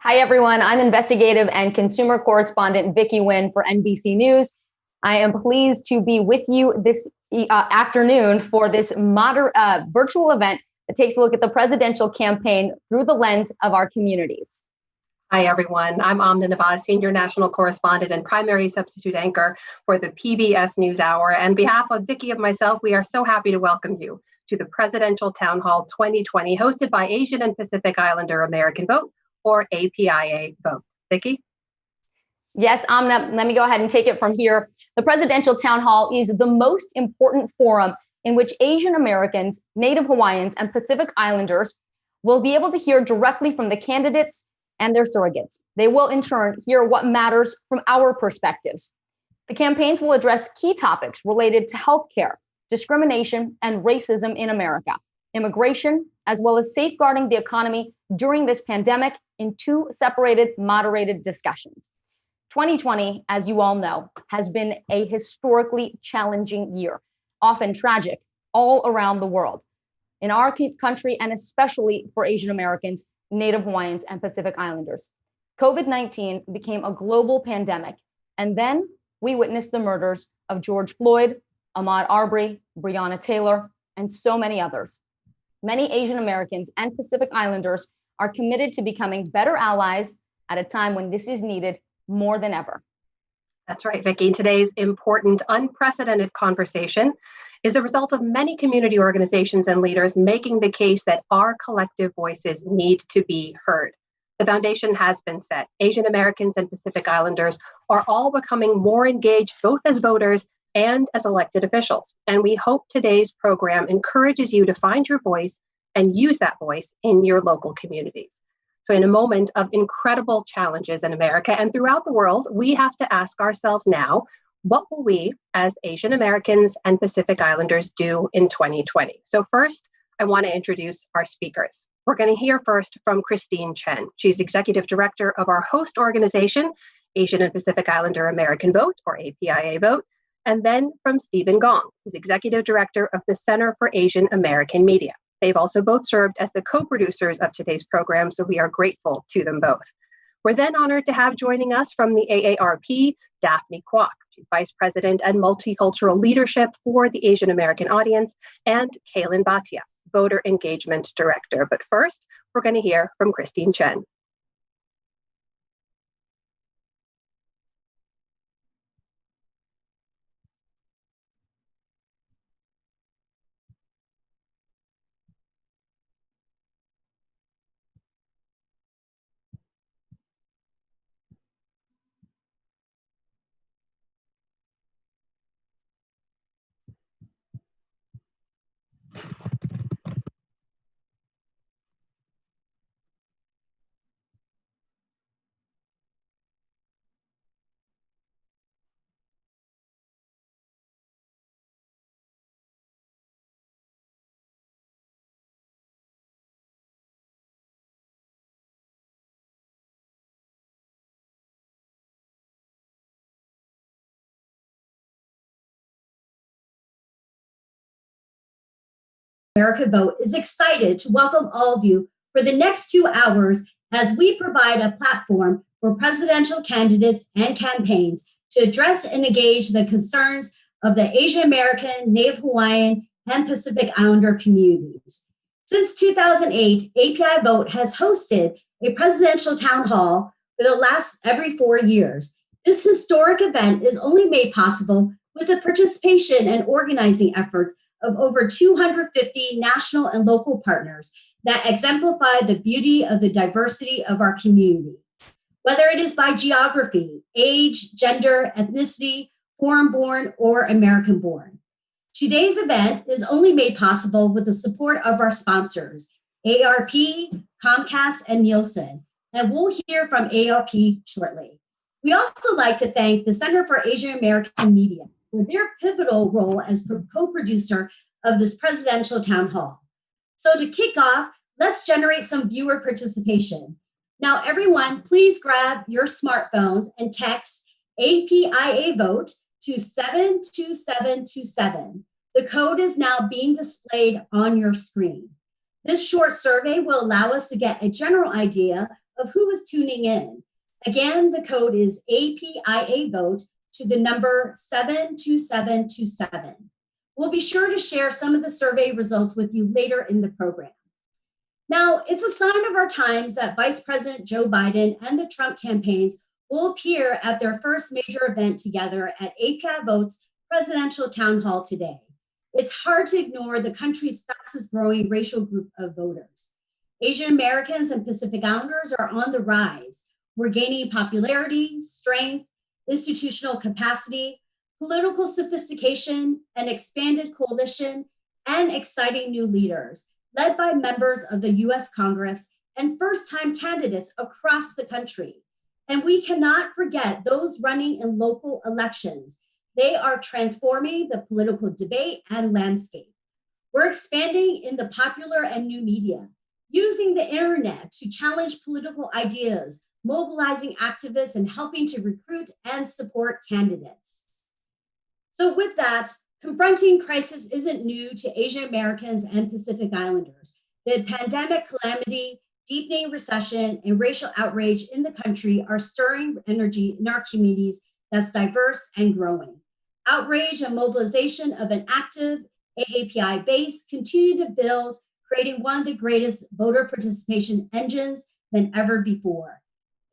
Hi, everyone. I'm investigative and consumer correspondent Vicki Nguyen for NBC News. I am pleased to be with you this afternoon for this virtual event that takes a look at the presidential campaign through the lens of our communities. Hi, everyone. I'm Amna Nawaz, Senior National Correspondent and Primary Substitute Anchor for the PBS NewsHour. And on behalf of Vicki and myself, we are so happy to welcome you to the Presidential Town Hall 2020, hosted by Asian and Pacific Islander American Vote, or APIA Vote. Vicki? Yes, Amna, let me go ahead and take it from here. The Presidential Town Hall is the most important forum in which Asian Americans, Native Hawaiians, and Pacific Islanders will be able to hear directly from the candidates and their surrogates. They will, in turn, hear what matters from our perspectives. The campaigns will address key topics related to healthcare, discrimination, and racism in America, immigration, as well as safeguarding the economy during this pandemic in two separated, moderated discussions. 2020, as you all know, has been a historically challenging year, often tragic, all around the world. In our country, and especially for Asian Americans, Native Hawaiians, and Pacific Islanders. COVID-19 became a global pandemic, and then we witnessed the murders of George Floyd, Ahmaud Arbery, Breonna Taylor, and so many others. Many Asian Americans and Pacific Islanders are committed to becoming better allies at a time when this is needed more than ever. That's right, Vicki. Today's important, unprecedented conversation is the result of many community organizations and leaders making the case that our collective voices need to be heard. The foundation has been set. Asian Americans and Pacific Islanders are all becoming more engaged, both as voters and as elected officials. And we hope today's program encourages you to find your voice and use that voice in your local communities. So in a moment of incredible challenges in America and throughout the world, we have to ask ourselves now, what will we as Asian Americans and Pacific Islanders do in 2020? So first, I want to introduce our speakers. We're going to hear first from Christine Chen. She's Executive Director of our host organization, Asian and Pacific Islander American Vote, or APIA Vote, and then from Stephen Gong, who's Executive Director of the Center for Asian American Media. They've also both served as the co-producers of today's program, so we are grateful to them both. We're then honored to have joining us from the AARP, Daphne Kwok. She's Vice President and Multicultural Leadership for the Asian American audience, and Kaylin Bhatia, Voter Engagement Director. But first, we're going to hear from Christine Chen. America Vote is excited to welcome all of you for the next 2 hours as we provide a platform for presidential candidates and campaigns to address and engage the concerns of the Asian American, Native Hawaiian, and Pacific Islander communities. Since 2008, API Vote has hosted a presidential town hall for the last every 4 years. This historic event is only made possible with the participation and organizing efforts of over 250 national and local partners that exemplify the beauty of the diversity of our community. Whether it is by geography, age, gender, ethnicity, foreign-born, or American-born. Today's event is only made possible with the support of our sponsors, AARP, Comcast, and Nielsen, and we'll hear from AARP shortly. We also like to thank the Center for Asian American Media for their pivotal role as co-producer of this presidential town hall. So to kick off, let's generate some viewer participation. Now, everyone, please grab your smartphones and text APIA Vote to 72727. The code is now being displayed on your screen. This short survey will allow us to get a general idea of who is tuning in. Again, the code is APIA vote to the number 72727. We'll be sure to share some of the survey results with you later in the program. Now, it's a sign of our times that Vice President Joe Biden and the Trump campaigns will appear at their first major event together at AAPI Vote's presidential town hall today. It's hard to ignore the country's fastest growing racial group of voters. Asian Americans and Pacific Islanders are on the rise. We're gaining popularity, strength, institutional capacity, political sophistication, an expanded coalition, and exciting new leaders, led by members of the US Congress and first-time candidates across the country. And we cannot forget those running in local elections. They are transforming the political debate and landscape. We're expanding in the popular and new media, using the internet to challenge political ideas, mobilizing activists, and helping to recruit and support candidates. So with that, confronting crisis isn't new to Asian Americans and Pacific Islanders. The pandemic calamity, deepening recession, and racial outrage in the country are stirring energy in our communities that's diverse and growing. Outrage and mobilization of an active AAPI base continue to build, creating one of the greatest voter participation engines than ever before.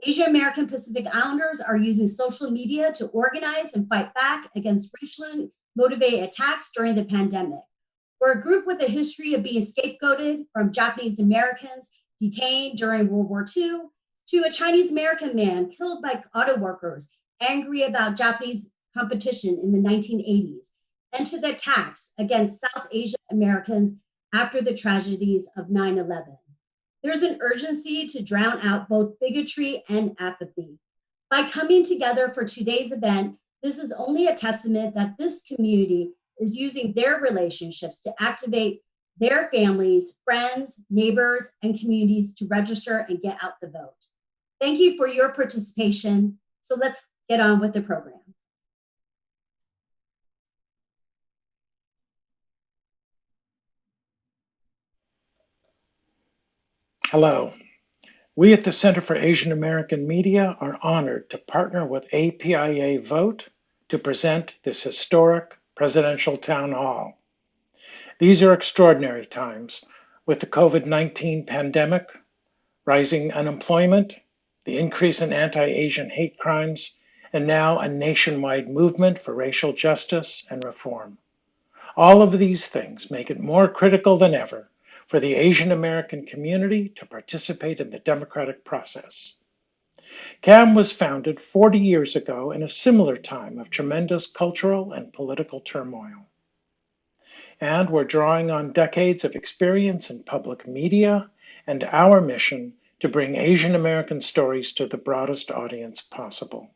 Asian American Pacific Islanders are using social media to organize and fight back against racially motivated attacks during the pandemic. We're a group with a history of being scapegoated, from Japanese Americans detained during World War II to a Chinese American man killed by auto workers angry about Japanese competition in the 1980s, and to the attacks against South Asian Americans after the tragedies of 9/11. There's an urgency to drown out both bigotry and apathy. By coming together for today's event, this is only a testament that this community is using their relationships to activate their families, friends, neighbors, and communities to register and get out the vote. Thank you for your participation. So let's get on with the program. Hello. We at the Center for Asian American Media are honored to partner with APIA Vote to present this historic presidential town hall. These are extraordinary times with the COVID-19 pandemic, rising unemployment, the increase in anti-Asian hate crimes, and now a nationwide movement for racial justice and reform. All of these things make it more critical than ever for the Asian American community to participate in the democratic process. CAM was founded 40 years ago in a similar time of tremendous cultural and political turmoil. And we're drawing on decades of experience in public media and our mission to bring Asian American stories to the broadest audience possible.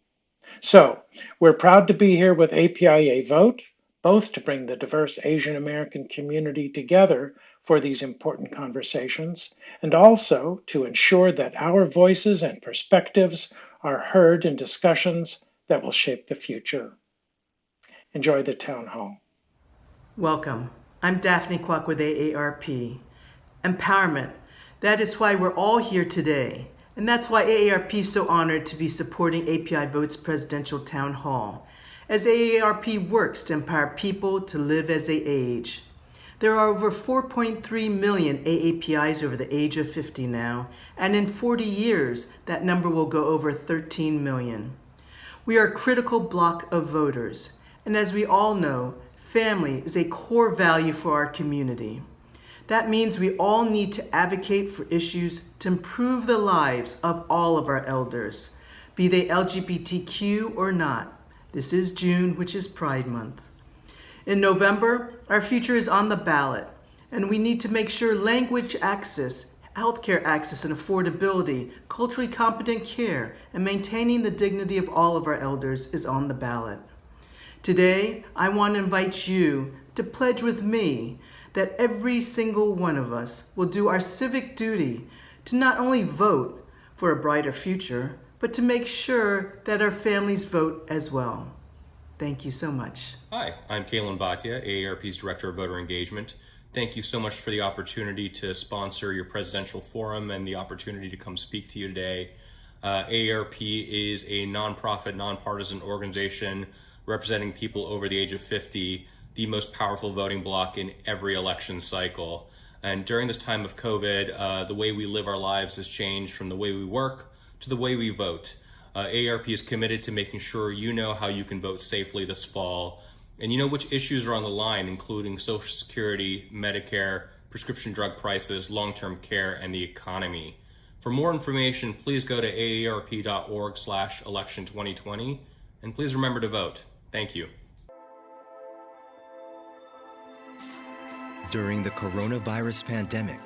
So, we're proud to be here with APIA Vote, both to bring the diverse Asian American community together for these important conversations, and also to ensure that our voices and perspectives are heard in discussions that will shape the future. Enjoy the town hall. Welcome. I'm Daphne Kwok with AARP. Empowerment. That is why we're all here today. And that's why AARP is so honored to be supporting API Vote's presidential town hall, as AARP works to empower people to live as they age. There are over 4.3 million AAPIs over the age of 50 now, and in 40 years, that number will go over 13 million. We are a critical block of voters, and as we all know, family is a core value for our community. That means we all need to advocate for issues to improve the lives of all of our elders, be they LGBTQ or not. This is June, which is Pride Month. In November, our future is on the ballot, and we need to make sure language access, healthcare access and affordability, culturally competent care, and maintaining the dignity of all of our elders is on the ballot. Today, I want to invite you to pledge with me that every single one of us will do our civic duty to not only vote for a brighter future, but to make sure that our families vote as well. Thank you so much. Hi, I'm Kalen Bhatia, AARP's Director of Voter Engagement. thank you so much for the opportunity to sponsor your presidential forum and the opportunity to come speak to you today. AARP is a nonprofit, nonpartisan organization representing people over the age of 50, the most powerful voting bloc in every election cycle. And during this time of COVID, the way we live our lives has changed from the way we work to the way we vote. AARP is committed to making sure you know how you can vote safely this fall, and you know which issues are on the line, including Social Security, Medicare, prescription drug prices, long-term care, and the economy. For more information, please go to aarp.org/election2020, and please remember to vote. Thank you. During the coronavirus pandemic,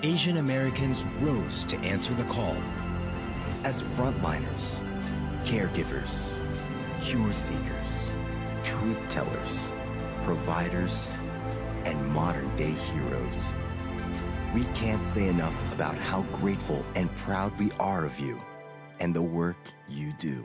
Asian Americans rose to answer the call as frontliners, caregivers, cure seekers, truth tellers, providers, and modern-day heroes. We can't say enough about how grateful and proud we are of you and the work you do.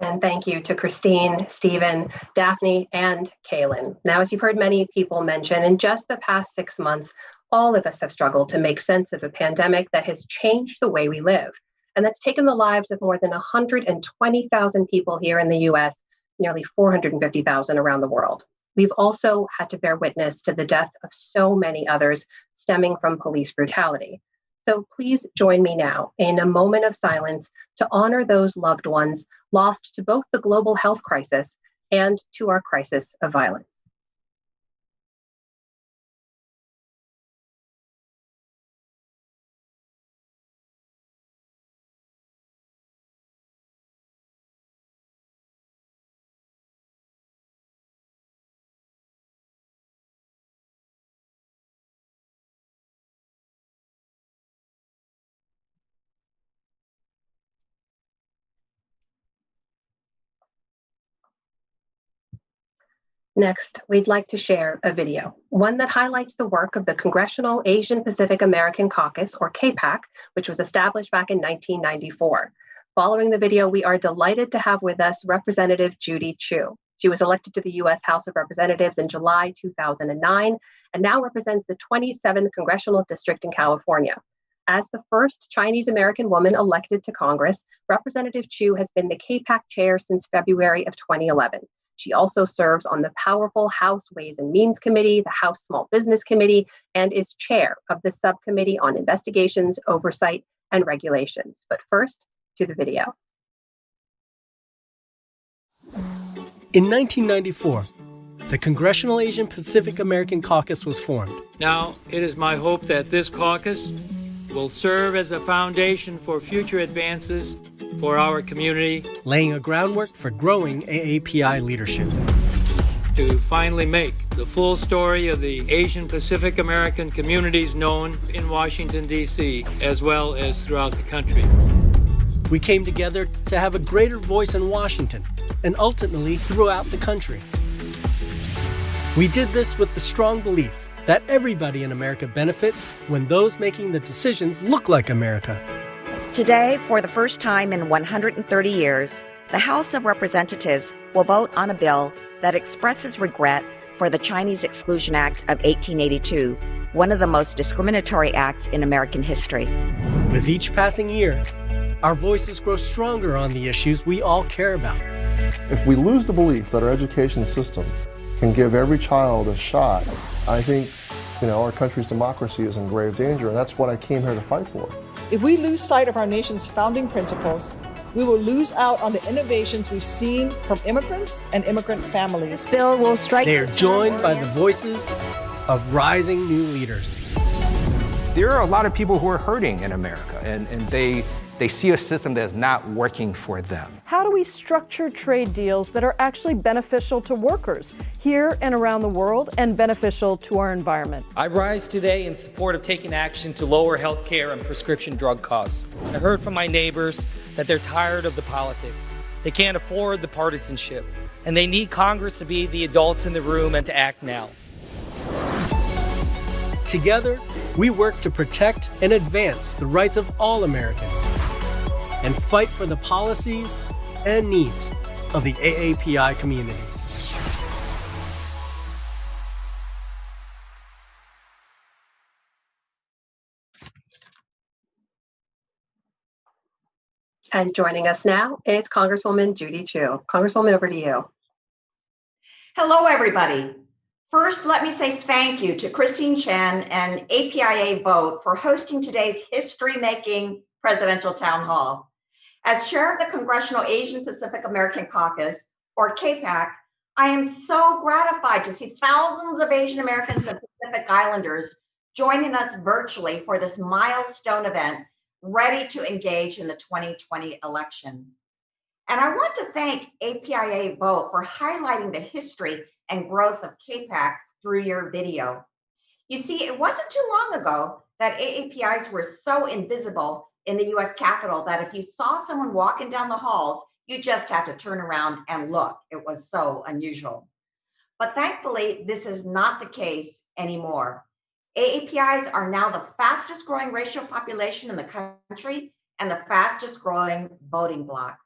And thank you to Christine, Stephen, Daphne, and Kaylin. Now, as you've heard many people mention, in just the past 6 months, all of us have struggled to make sense of a pandemic that has changed the way we live, and that's taken the lives of more than 120,000 people here in the US, nearly 450,000 around the world. We've also had to bear witness to the death of so many others stemming from police brutality. So please join me now in a moment of silence to honor those loved ones lost to both the global health crisis and to our crisis of violence. Next, we'd like to share a video, one that highlights the work of the Congressional Asian Pacific American Caucus, or CAPAC, which was established back in 1994. Following the video, we are delighted to have with us Representative Judy Chu. She was elected to the U.S. House of Representatives in July 2009 and now represents the 27th Congressional District in California. As the first Chinese American woman elected to Congress, Representative Chu has been the CAPAC chair since February of 2011. She also serves on the powerful House Ways and Means Committee, the House Small Business Committee, and is chair of the Subcommittee on Investigations, Oversight, and Regulations. But first, to the video. In 1994, the Congressional Asian Pacific American Caucus was formed. Now, it is my hope that this caucus will serve as a foundation for future advances for our community, laying a groundwork for growing AAPI leadership. To finally make the full story of the Asian Pacific American communities known in Washington, D.C., as well as throughout the country. We came together to have a greater voice in Washington and ultimately throughout the country. We did this with the strong belief that everybody in America benefits when those making the decisions look like America. Today, for the first time in 130 years, the House of Representatives will vote on a bill that expresses regret for the Chinese Exclusion Act of 1882, one of the most discriminatory acts in American history. With each passing year, our voices grow stronger on the issues we all care about. If we lose the belief that our education system can give every child a shot, I think, our country's democracy is in grave danger, and that's what I came here to fight for. If we lose sight of our nation's founding principles, we will lose out on the innovations we've seen from immigrants and immigrant families. This bill will strike. They are joined by the voices of rising new leaders. There are a lot of people who are hurting in America, and they see a system that is not working for them. How do we structure trade deals that are actually beneficial to workers here and around the world and beneficial to our environment? I rise today in support of taking action to lower health care and prescription drug costs. I heard from my neighbors that they're tired of the politics. They can't afford the partisanship, and they need Congress to be the adults in the room and to act now. Together, we work to protect and advance the rights of all Americans and fight for the policies and needs of the AAPI community. And joining us now is Congresswoman Judy Chu. Congresswoman, over to you. Hello, everybody. First, let me say thank you to Christine Chen and APIA Vote for hosting today's history-making presidential town hall. As chair of the Congressional Asian Pacific American Caucus, or CAPAC, I am so gratified to see thousands of Asian Americans and Pacific Islanders joining us virtually for this milestone event, ready to engage in the 2020 election. And I want to thank APIA Vote for highlighting the history and growth of CAPAC through your video. You see, it wasn't too long ago that AAPIs were so invisible in the US Capitol that if you saw someone walking down the halls, you just had to turn around and look. It was so unusual. But thankfully, this is not the case anymore. AAPIs are now the fastest growing racial population in the country and the fastest growing voting bloc.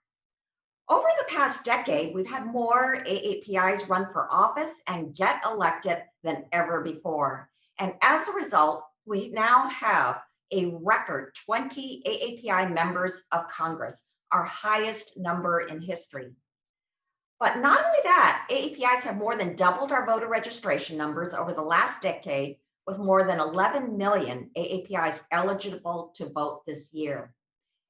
Over the past decade, we've had more AAPIs run for office and get elected than ever before. And as a result, we now have a record 20 AAPI members of Congress, our highest number in history. But not only that, AAPIs have more than doubled our voter registration numbers over the last decade, with more than 11 million AAPIs eligible to vote this year.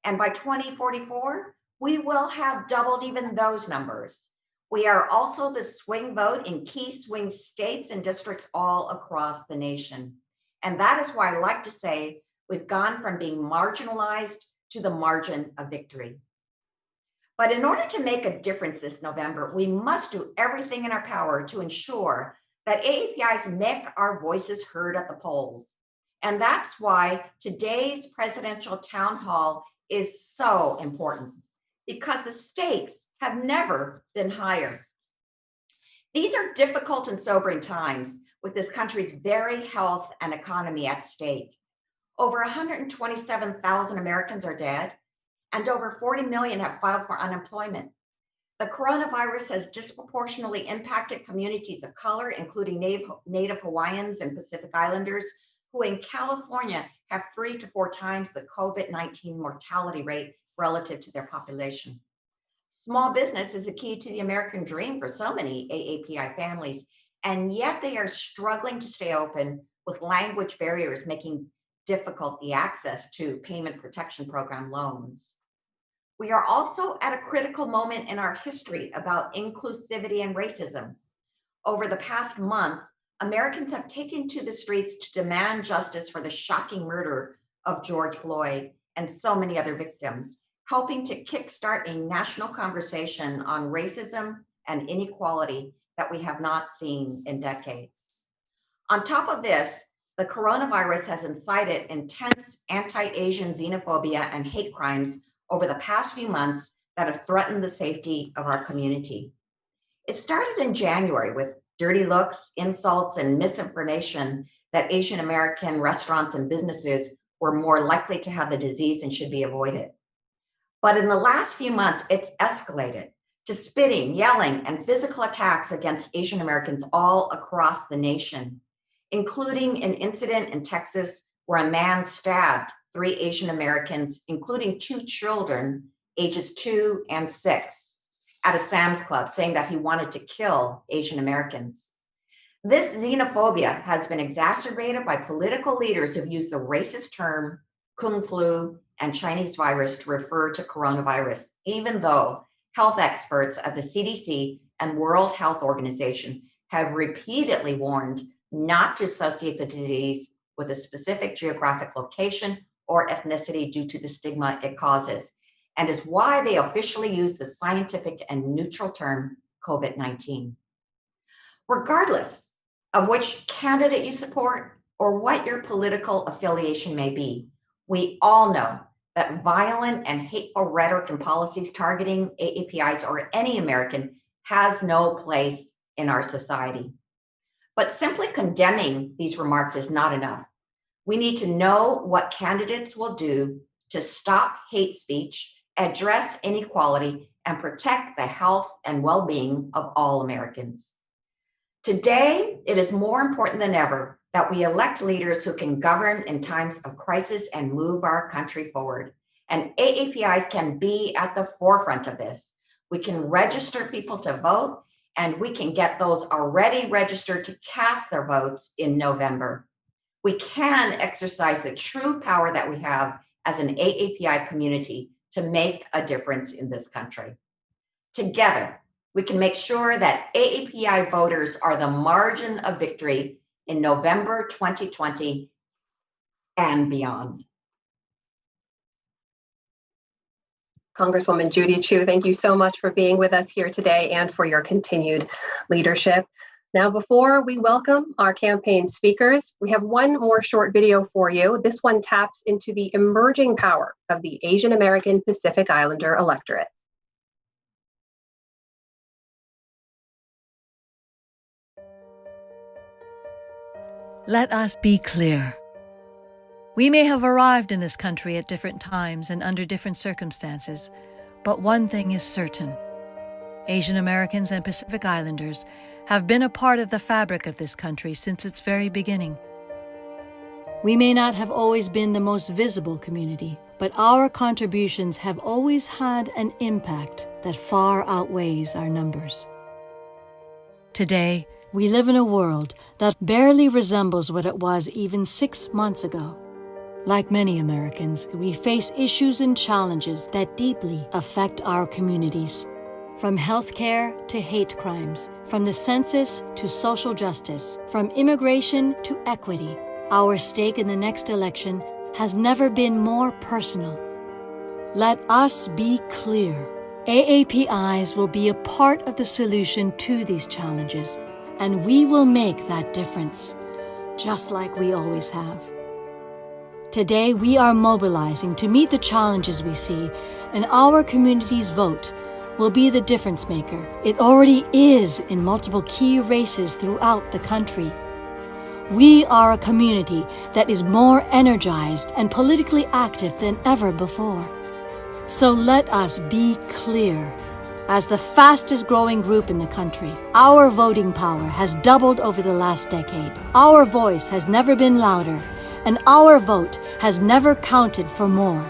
And by 2044, we will have doubled even those numbers. We are also the swing vote in key swing states and districts all across the nation. And that is why I like to say we've gone from being marginalized to the margin of victory. But in order to make a difference this November, we must do everything in our power to ensure that AAPIs make our voices heard at the polls. And that's why today's presidential town hall is so important, because the stakes have never been higher. These are difficult and sobering times with this country's very health and economy at stake. Over 127,000 Americans are dead, and over 40 million have filed for unemployment. The coronavirus has disproportionately impacted communities of color, including Native Hawaiians and Pacific Islanders, who in California have 3 to 4 times the COVID-19 mortality rate relative to their population. Small business is a key to the American dream for so many AAPI families, and yet they are struggling to stay open, with language barriers making difficult the access to Payment Protection Program loans. We are also at a critical moment in our history about inclusivity and racism. Over the past month, Americans have taken to the streets to demand justice for the shocking murder of George Floyd and so many other victims, helping to kickstart a national conversation on racism and inequality that we have not seen in decades. On top of this, the coronavirus has incited intense anti-Asian xenophobia and hate crimes over the past few months that have threatened the safety of our community. It started in January with dirty looks, insults, and misinformation that Asian American restaurants and businesses were more likely to have the disease and should be avoided. But in the last few months, it's escalated to spitting, yelling, and physical attacks against Asian Americans all across the nation, including an incident in Texas where a man stabbed 3 Asian Americans, including 2 children, ages 2 and 6, at a Sam's Club, saying that he wanted to kill Asian Americans. This xenophobia has been exacerbated by political leaders who've used the racist term Kung Flu and Chinese virus to refer to coronavirus, even though health experts at the CDC and World Health Organization have repeatedly warned not to associate the disease with a specific geographic location or ethnicity due to the stigma it causes, and is why they officially use the scientific and neutral term COVID-19. Regardless of which candidate you support or what your political affiliation may be, we all know that violent and hateful rhetoric and policies targeting AAPIs or any American has no place in our society. But simply condemning these remarks is not enough. We need to know what candidates will do to stop hate speech, address inequality, and protect the health and well-being of all Americans. Today, it is more important than ever that we elect leaders who can govern in times of crisis and move our country forward. And AAPIs can be at the forefront of this. We can register people to vote, and we can get those already registered to cast their votes in November. We can exercise the true power that we have as an AAPI community to make a difference in this country. Together, we can make sure that AAPI voters are the margin of victory in November 2020 and beyond. Congresswoman Judy Chu, thank you so much for being with us here today and for your continued leadership. Now, before we welcome our campaign speakers, we have one more short video for you. This one taps into the emerging power of the Asian American Pacific Islander electorate. Let us be clear. We may have arrived in this country at different times and under different circumstances, but one thing is certain. Asian Americans and Pacific Islanders have been a part of the fabric of this country since its very beginning. We may not have always been the most visible community, but our contributions have always had an impact that far outweighs our numbers. Today, we live in a world that barely resembles what it was even 6 months ago. Like many Americans, we face issues and challenges that deeply affect our communities. From healthcare to hate crimes, from the census to social justice, from immigration to equity, our stake in the next election has never been more personal. Let us be clear. AAPIs will be a part of the solution to these challenges, and we will make that difference, just like we always have. Today, we are mobilizing to meet the challenges we see, and our community's vote will be the difference maker. It already is in multiple key races throughout the country. We are a community that is more energized and politically active than ever before. So let us be clear. As the fastest growing group in the country, our voting power has doubled over the last decade. Our voice has never been louder, and our vote has never counted for more.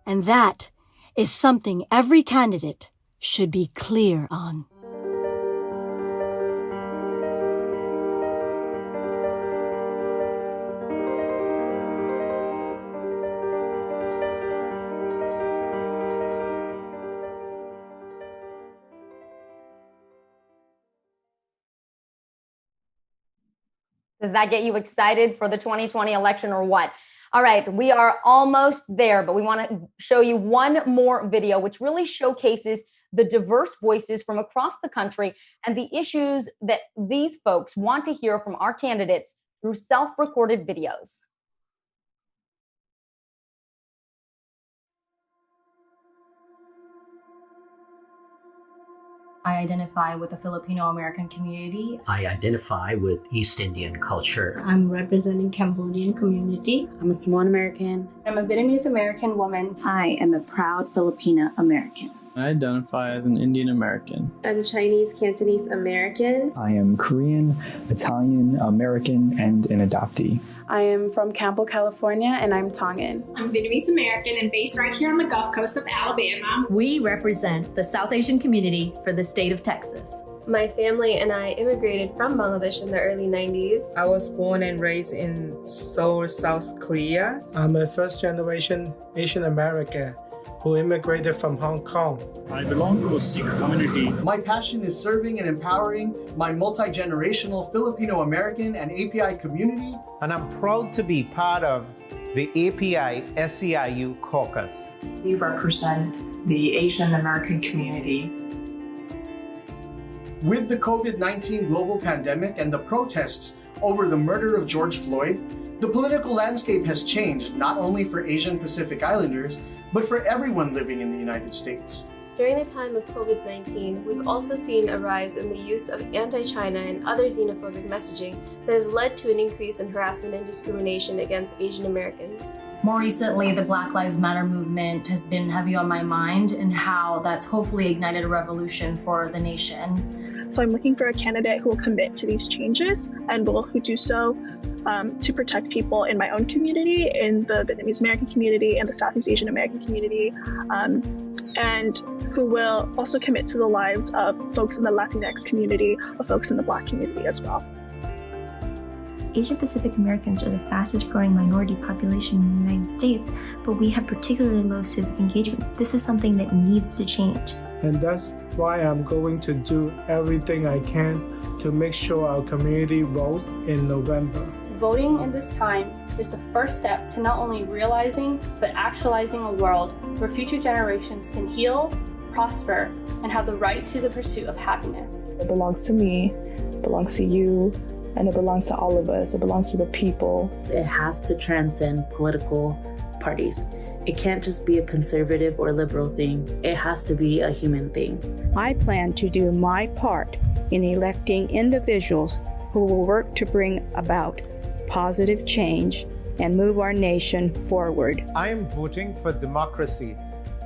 And that is something every candidate should be clear on. Does that get you excited for the 2020 election or what? All right, we are almost there, but we want to show you one more video which really showcases the diverse voices from across the country and the issues that these folks want to hear from our candidates through self-recorded videos. I identify with the Filipino-American community. I identify with East Indian culture. I'm representing Cambodian community. I'm a Samoan American. I'm a Vietnamese American woman. I am a proud Filipina American. I identify as an Indian American. I'm Chinese Cantonese American. I am Korean, Italian American, and an adoptee. I am from Campbell, California, and I'm Tongan. I'm Vietnamese American and based right here on the Gulf Coast of Alabama. We represent the South Asian community for the state of Texas. My family and I immigrated from Bangladesh in the early 90s. I was born and raised in Seoul, South Korea. I'm a first-generation Asian American who immigrated from Hong Kong. I belong to a Sikh community. My passion is serving and empowering my multi-generational Filipino-American and API community. And I'm proud to be part of the API SEIU caucus. We represent the Asian American community. With the COVID-19 global pandemic and the protests over the murder of George Floyd, the political landscape has changed not only for Asian Pacific Islanders, but for everyone living in the United States. During the time of COVID-19, we've also seen a rise in the use of anti-China and other xenophobic messaging that has led to an increase in harassment and discrimination against Asian Americans. More recently, the Black Lives Matter movement has been heavy on my mind and how that's hopefully ignited a revolution for the nation. So I'm looking for a candidate who will commit to these changes and will do so to protect people in my own community, in the Vietnamese American community and the Southeast Asian American community, and who will also commit to the lives of folks in the Latinx community, of folks in the Black community as well. Asian Pacific Americans are the fastest growing minority population in the United States, but we have particularly low civic engagement. This is something that needs to change. And that's why I'm going to do everything I can to make sure our community votes in November. Voting in this time is the first step to not only realizing, but actualizing a world where future generations can heal, prosper, and have the right to the pursuit of happiness. It belongs to me, it belongs to you, and it belongs to all of us. It belongs to the people. It has to transcend political parties. It can't just be a conservative or liberal thing. It has to be a human thing. I plan to do my part in electing individuals who will work to bring about positive change and move our nation forward. I am voting for democracy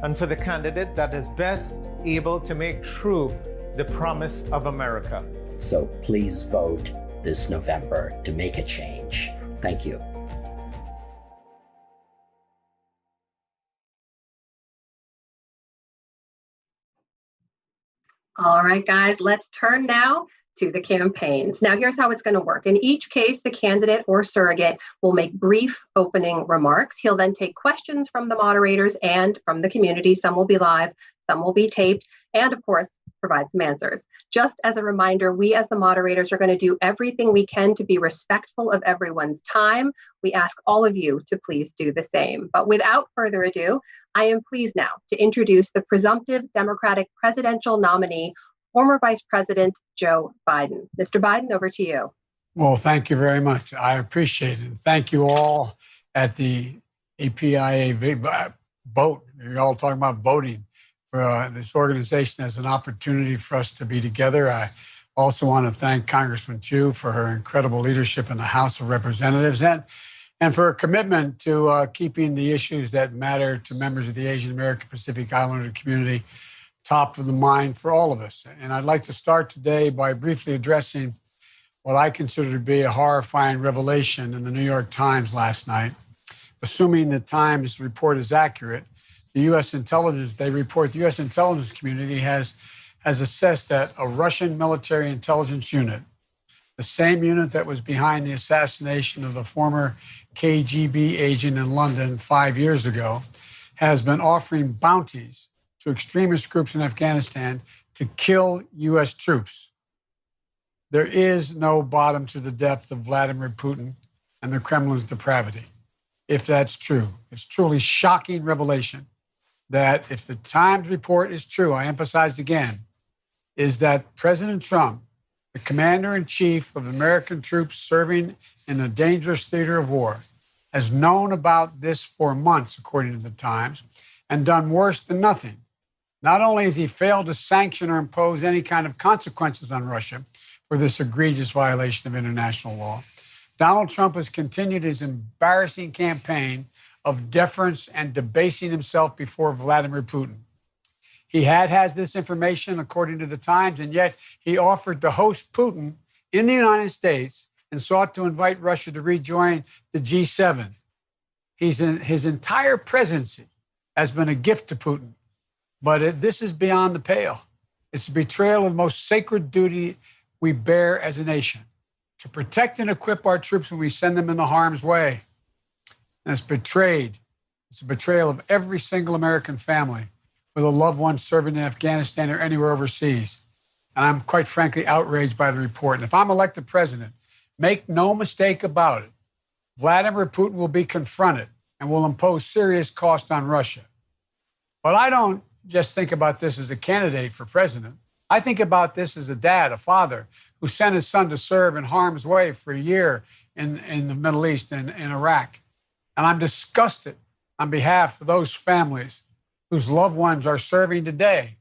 and for the candidate that is best able to make true the promise of America. So please vote this November to make a change. Thank you. All right, guys, let's turn now to the campaigns. Now, here's how it's going to work. In each case, the candidate or surrogate will make brief opening remarks. He'll then take questions from the moderators and from the community. Some will be live, some will be taped, and of course, provide some answers. Just as a reminder, we as the moderators are going to do everything we can to be respectful of everyone's time. We ask all of you to please do the same. But without further ado, I am pleased now to introduce the presumptive Democratic presidential nominee, former Vice President Joe Biden. Mr. Biden, over to you. Well, thank you very much. I appreciate it. Thank you all at the AAPI vote. You're all talking about voting for this organization as an opportunity for us to be together. I also want to thank Congressman Chu for her incredible leadership in the House of Representatives and for her commitment to keeping the issues that matter to members of the Asian American Pacific Islander community top of the mind for all of us. And I'd like to start today by briefly addressing what I consider to be a horrifying revelation in the New York Times last night. Assuming the Times report is accurate, the U.S. intelligence community has assessed that a Russian military intelligence unit, the same unit that was behind the assassination of the former KGB agent in London 5 years ago, has been offering bounties to extremist groups in Afghanistan to kill U.S. troops. There is no bottom to the depth of Vladimir Putin and the Kremlin's depravity, if that's true. It's truly shocking revelation that if the Times report is true, I emphasize again, is that President Trump, the commander-in-chief of American troops serving in a dangerous theater of war, has known about this for months, according to the Times, and done worse than nothing. Not only has he failed to sanction or impose any kind of consequences on Russia for this egregious violation of international law, Donald Trump has continued his embarrassing campaign of deference and debasing himself before Vladimir Putin. He has this information, according to the Times, and yet he offered to host Putin in the United States and sought to invite Russia to rejoin the G7. His entire presidency has been a gift to Putin. But this is beyond the pale. It's a betrayal of the most sacred duty we bear as a nation, to protect and equip our troops when we send them into harm's way. And it's a betrayal of every single American family with a loved one serving in Afghanistan or anywhere overseas. And I'm quite frankly outraged by the report. And if I'm elected president, make no mistake about it, Vladimir Putin will be confronted and will impose serious cost on Russia. But I don't just think about this as a candidate for president. I think about this as a dad, a father, who sent his son to serve in harm's way for a year in the Middle East and in Iraq. And I'm disgusted on behalf of those families whose loved ones are serving today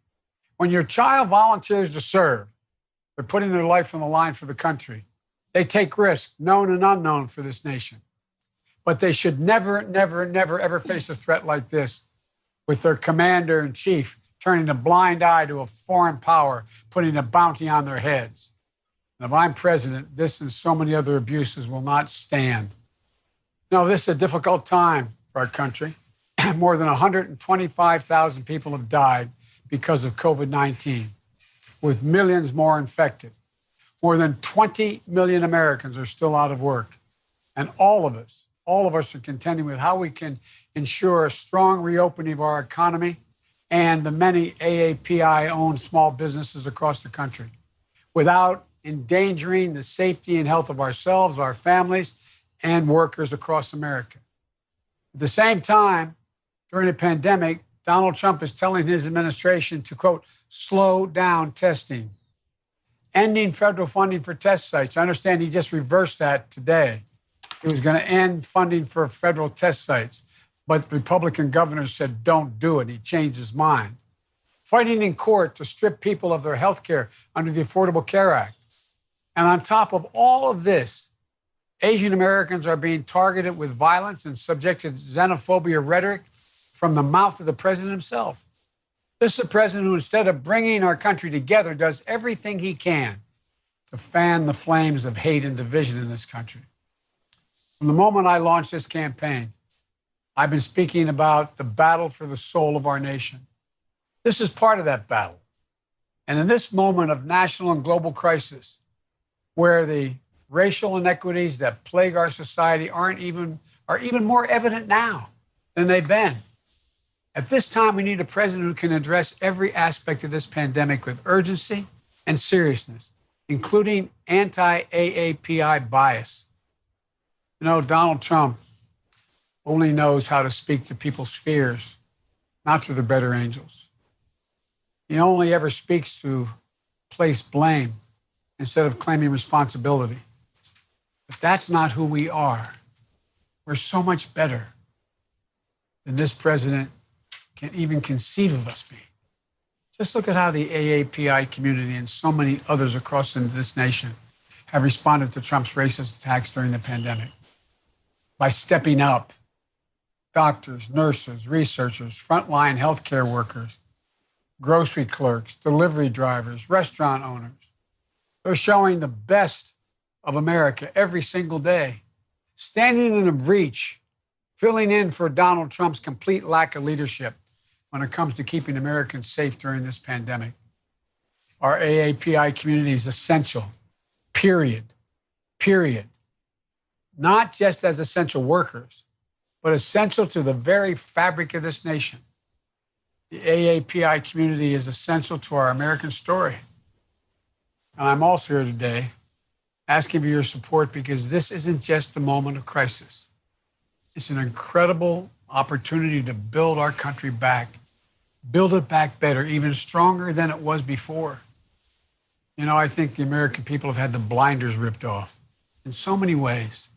When your child volunteers to serve, they're putting their life on the line for the country. They take risks, known and unknown, for this nation. But they should never, never, never, ever face a threat like this with their commander-in-chief turning a blind eye to a foreign power, putting a bounty on their heads. And if I'm president, this and so many other abuses will not stand. No, this is a difficult time for our country. More than 125,000 people have died because of COVID-19, with millions more infected. More than 20 million Americans are still out of work. And all of us are contending with how we can ensure a strong reopening of our economy and the many AAPI-owned small businesses across the country without endangering the safety and health of ourselves, our families, and workers across America. At the same time, during the pandemic, Donald Trump is telling his administration to, quote, slow down testing, ending federal funding for test sites. I understand he just reversed that today. He was going to end funding for federal test sites, but Republican governors said, don't do it. He changed his mind. Fighting in court to strip people of their health care under the Affordable Care Act. And on top of all of this, Asian Americans are being targeted with violence and subjected to xenophobia rhetoric from the mouth of the president himself. This is a president who, instead of bringing our country together, does everything he can to fan the flames of hate and division in this country. From the moment I launched this campaign, I've been speaking about the battle for the soul of our nation. This is part of that battle. And in this moment of national and global crisis, where the racial inequities that plague our society are even more evident now than they've been. At this time, we need a president who can address every aspect of this pandemic with urgency and seriousness, including anti-AAPI bias. You know, Donald Trump only knows how to speak to people's fears, not to their better angels. He only ever speaks to place blame instead of claiming responsibility. But that's not who we are. We're so much better than this president can even conceive of us being. Just look at how the AAPI community and so many others across this nation have responded to Trump's racist attacks during the pandemic. By stepping up, doctors, nurses, researchers, frontline healthcare workers, grocery clerks, delivery drivers, restaurant owners. They're showing the best of America every single day, standing in a breach, filling in for Donald Trump's complete lack of leadership when it comes to keeping Americans safe during this pandemic. Our AAPI community is essential, period. Not just as essential workers, but essential to the very fabric of this nation. The AAPI community is essential to our American story. And I'm also here today asking for your support because this isn't just a moment of crisis. It's an incredible opportunity to build our country back, build it back better, even stronger than it was before. You know, I think the American people have had the blinders ripped off in so many ways.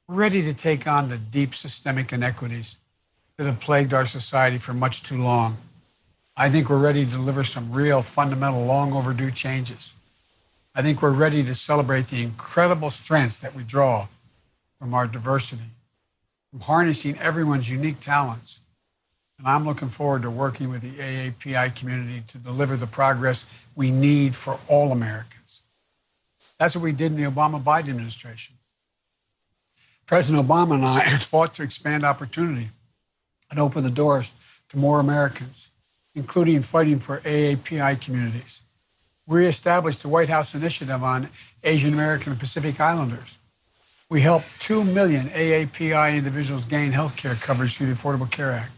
We're ready to take on the deep systemic inequities that have plagued our society for much too long. I think we're ready to deliver some real, fundamental, long overdue changes. I think we're ready to celebrate the incredible strengths that we draw from our diversity, from harnessing everyone's unique talents. And I'm looking forward to working with the AAPI community to deliver the progress we need for all Americans. That's what we did in the Obama-Biden administration. President Obama and I fought to expand opportunity and open the doors to more Americans, including fighting for AAPI communities. We established the White House Initiative on Asian American and Pacific Islanders. We helped 2 million AAPI individuals gain health care coverage through the Affordable Care Act.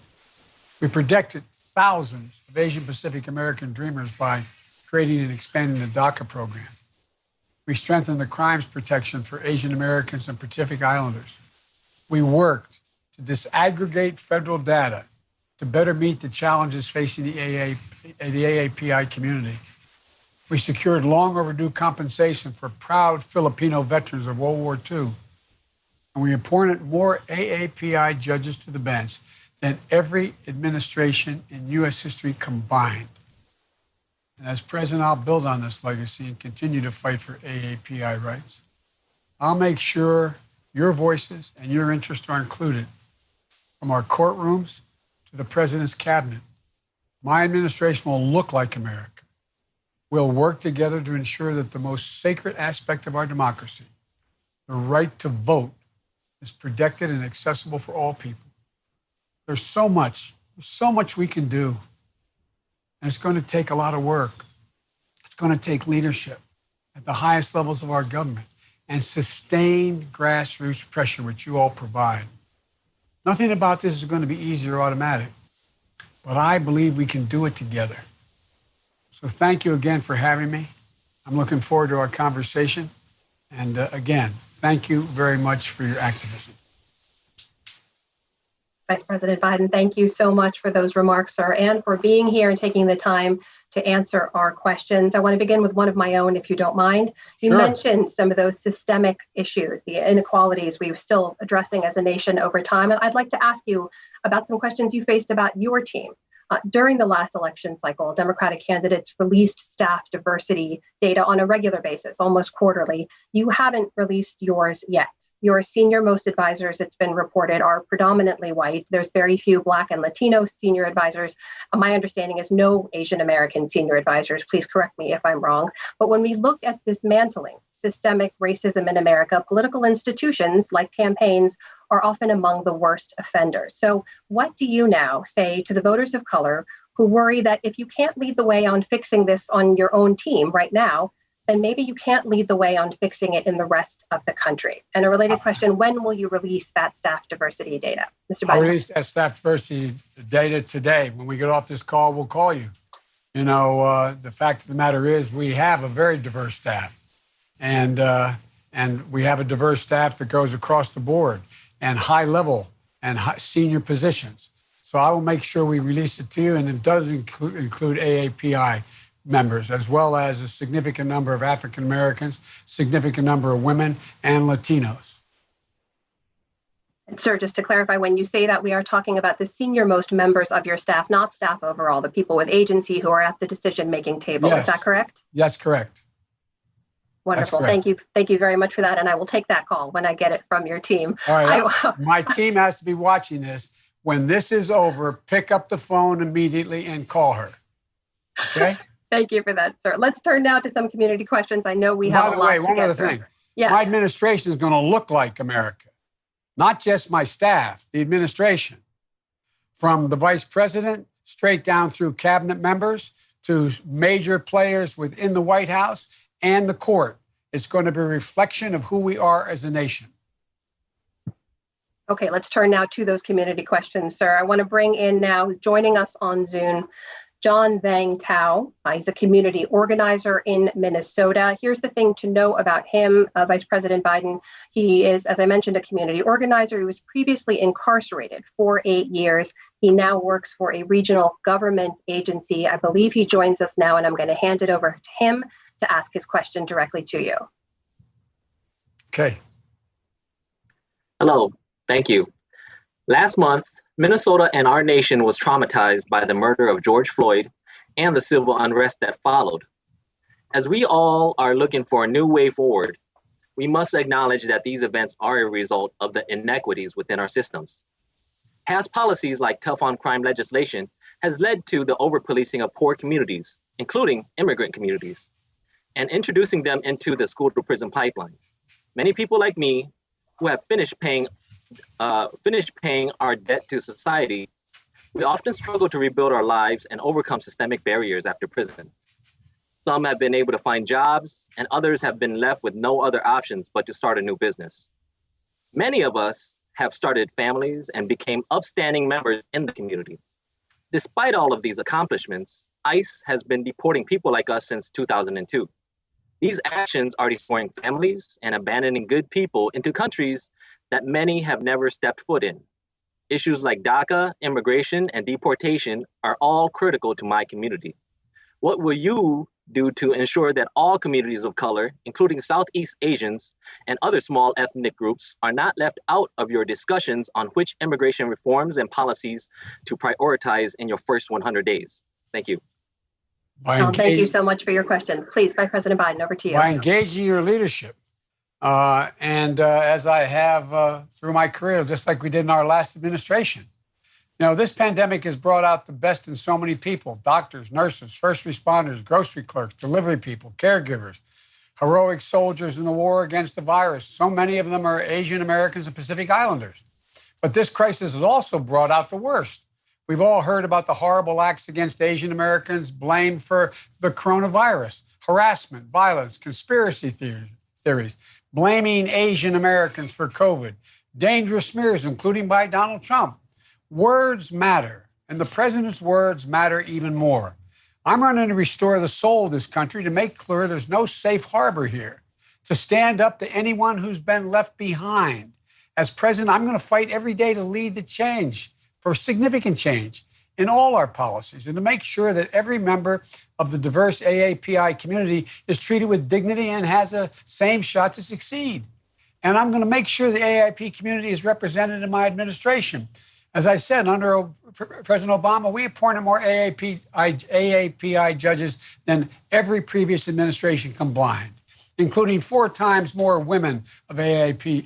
We protected thousands of Asian Pacific American dreamers by creating and expanding the DACA program. We strengthened the crimes protection for Asian Americans and Pacific Islanders. We worked to disaggregate federal data to better meet the challenges facing the AAPI community. We secured long overdue compensation for proud Filipino veterans of World War II. And we appointed more AAPI judges to the bench than every administration in U.S. history combined. And as president, I'll build on this legacy and continue to fight for AAPI rights. I'll make sure your voices and your interests are included, from our courtrooms to the president's cabinet. My administration will look like America. We'll work together to ensure that the most sacred aspect of our democracy, the right to vote, is protected and accessible for all people. There's so much we can do. And it's going to take a lot of work. It's going to take leadership at the highest levels of our government and sustained grassroots pressure, which you all provide. Nothing about this is going to be easy or automatic, but I believe we can do it together. So thank you again for having me. I'm looking forward to our conversation. And again, thank you very much for your activism. Vice President Biden, thank you so much for those remarks, sir, and for being here and taking the time to answer our questions. I want to begin with one of my own, if you don't mind. You mentioned some of those systemic issues, the inequalities we were still addressing as a nation over time. And I'd like to ask you about some questions you faced about your team. During the last election cycle, Democratic candidates released staff diversity data on a regular basis, almost quarterly. You haven't released yours yet. Your senior most advisors, it's been reported, are predominantly white. There's very few Black and Latino senior advisors. My understanding is no Asian American senior advisors. Please correct me if I'm wrong. But when we look at dismantling systemic racism in America, political institutions like campaigns are often among the worst offenders. So what do you now say to the voters of color who worry that if you can't lead the way on fixing this on your own team right now, then maybe you can't lead the way on fixing it in the rest of the country? And a related question, when will you release that staff diversity data? Mr. Biden. I'll release that staff diversity data today. When we get off this call, we'll call you. You know, the fact of the matter is we have a very diverse staff. And we have a diverse staff that goes across the board and high level and senior positions. So I will make sure we release it to you. And it does include AAPI members, as well as a significant number of African Americans, significant number of women and Latinos. Sir, just to clarify, when you say that, we are talking about the senior most members of your staff, not staff overall, the people with agency who are at the decision-making table. Yes. Is that correct? That's correct. Wonderful. Thank you. Thank you very much for that. And I will take that call when I get it from your team. All right. My team has to be watching this. When this is over, pick up the phone immediately and call her. Okay? Thank you for that, sir. Let's turn now to some community questions. I know we have a lot to get through. By the way, one other thing. Yeah. My administration is going to look like America. Not just my staff, the administration. From the vice president, straight down through cabinet members, to major players within the White House and the court. It's going to be a reflection of who we are as a nation. Okay, let's turn now to those community questions, sir. I want to bring in now, joining us on Zoom, John Vang Tao. He's a community organizer in Minnesota. Here's the thing to know about him, Vice President Biden. He is, as I mentioned, a community organizer. He was previously incarcerated for 8 years. He now works for a regional government agency. I believe he joins us now, and I'm going to hand it over to him to ask his question directly to you. Okay. Hello, thank you. Last month, Minnesota and our nation was traumatized by the murder of George Floyd and the civil unrest that followed. As we all are looking for a new way forward, we must acknowledge that these events are a result of the inequities within our systems. Past policies like tough on crime legislation has led to the over-policing of poor communities, including immigrant communities, and introducing them into the school to prison pipeline. Many people like me who have finished paying our debt to society, we often struggle to rebuild our lives and overcome systemic barriers after prison. Some have been able to find jobs, and others have been left with no other options but to start a new business. Many of us have started families and became upstanding members in the community. Despite all of these accomplishments, ICE has been deporting people like us since 2002. These actions are destroying families and abandoning good people into countries that many have never stepped foot in. Issues like DACA, immigration, and deportation are all critical to my community. What will you do to ensure that all communities of color, including Southeast Asians and other small ethnic groups, are not left out of your discussions on which immigration reforms and policies to prioritize in your first 100 days? Thank you. Thank you so much for your question. Please, Vice President Biden, over to you. By engaging your leadership, as I have through my career, just like we did in our last administration. This pandemic has brought out the best in so many people: doctors, nurses, first responders, grocery clerks, delivery people, caregivers, heroic soldiers in the war against the virus. So many of them are Asian Americans and Pacific Islanders. But this crisis has also brought out the worst. We've all heard about the horrible acts against Asian Americans, blamed for the coronavirus, harassment, violence, conspiracy theories, blaming Asian Americans for COVID, dangerous smears, including by Donald Trump. Words matter, and the president's words matter even more. I'm running to restore the soul of this country, to make clear there's no safe harbor here, to stand up to anyone who's been left behind. As president, I'm going to fight every day to lead the change, for significant change in all our policies, and to make sure that every member of the diverse AAPI community is treated with dignity and has a same shot to succeed. And I'm going to make sure the AAPI community is represented in my administration. As I said, under President Obama, we appointed more AAPI judges than every previous administration combined, including 4 times more women of AAPI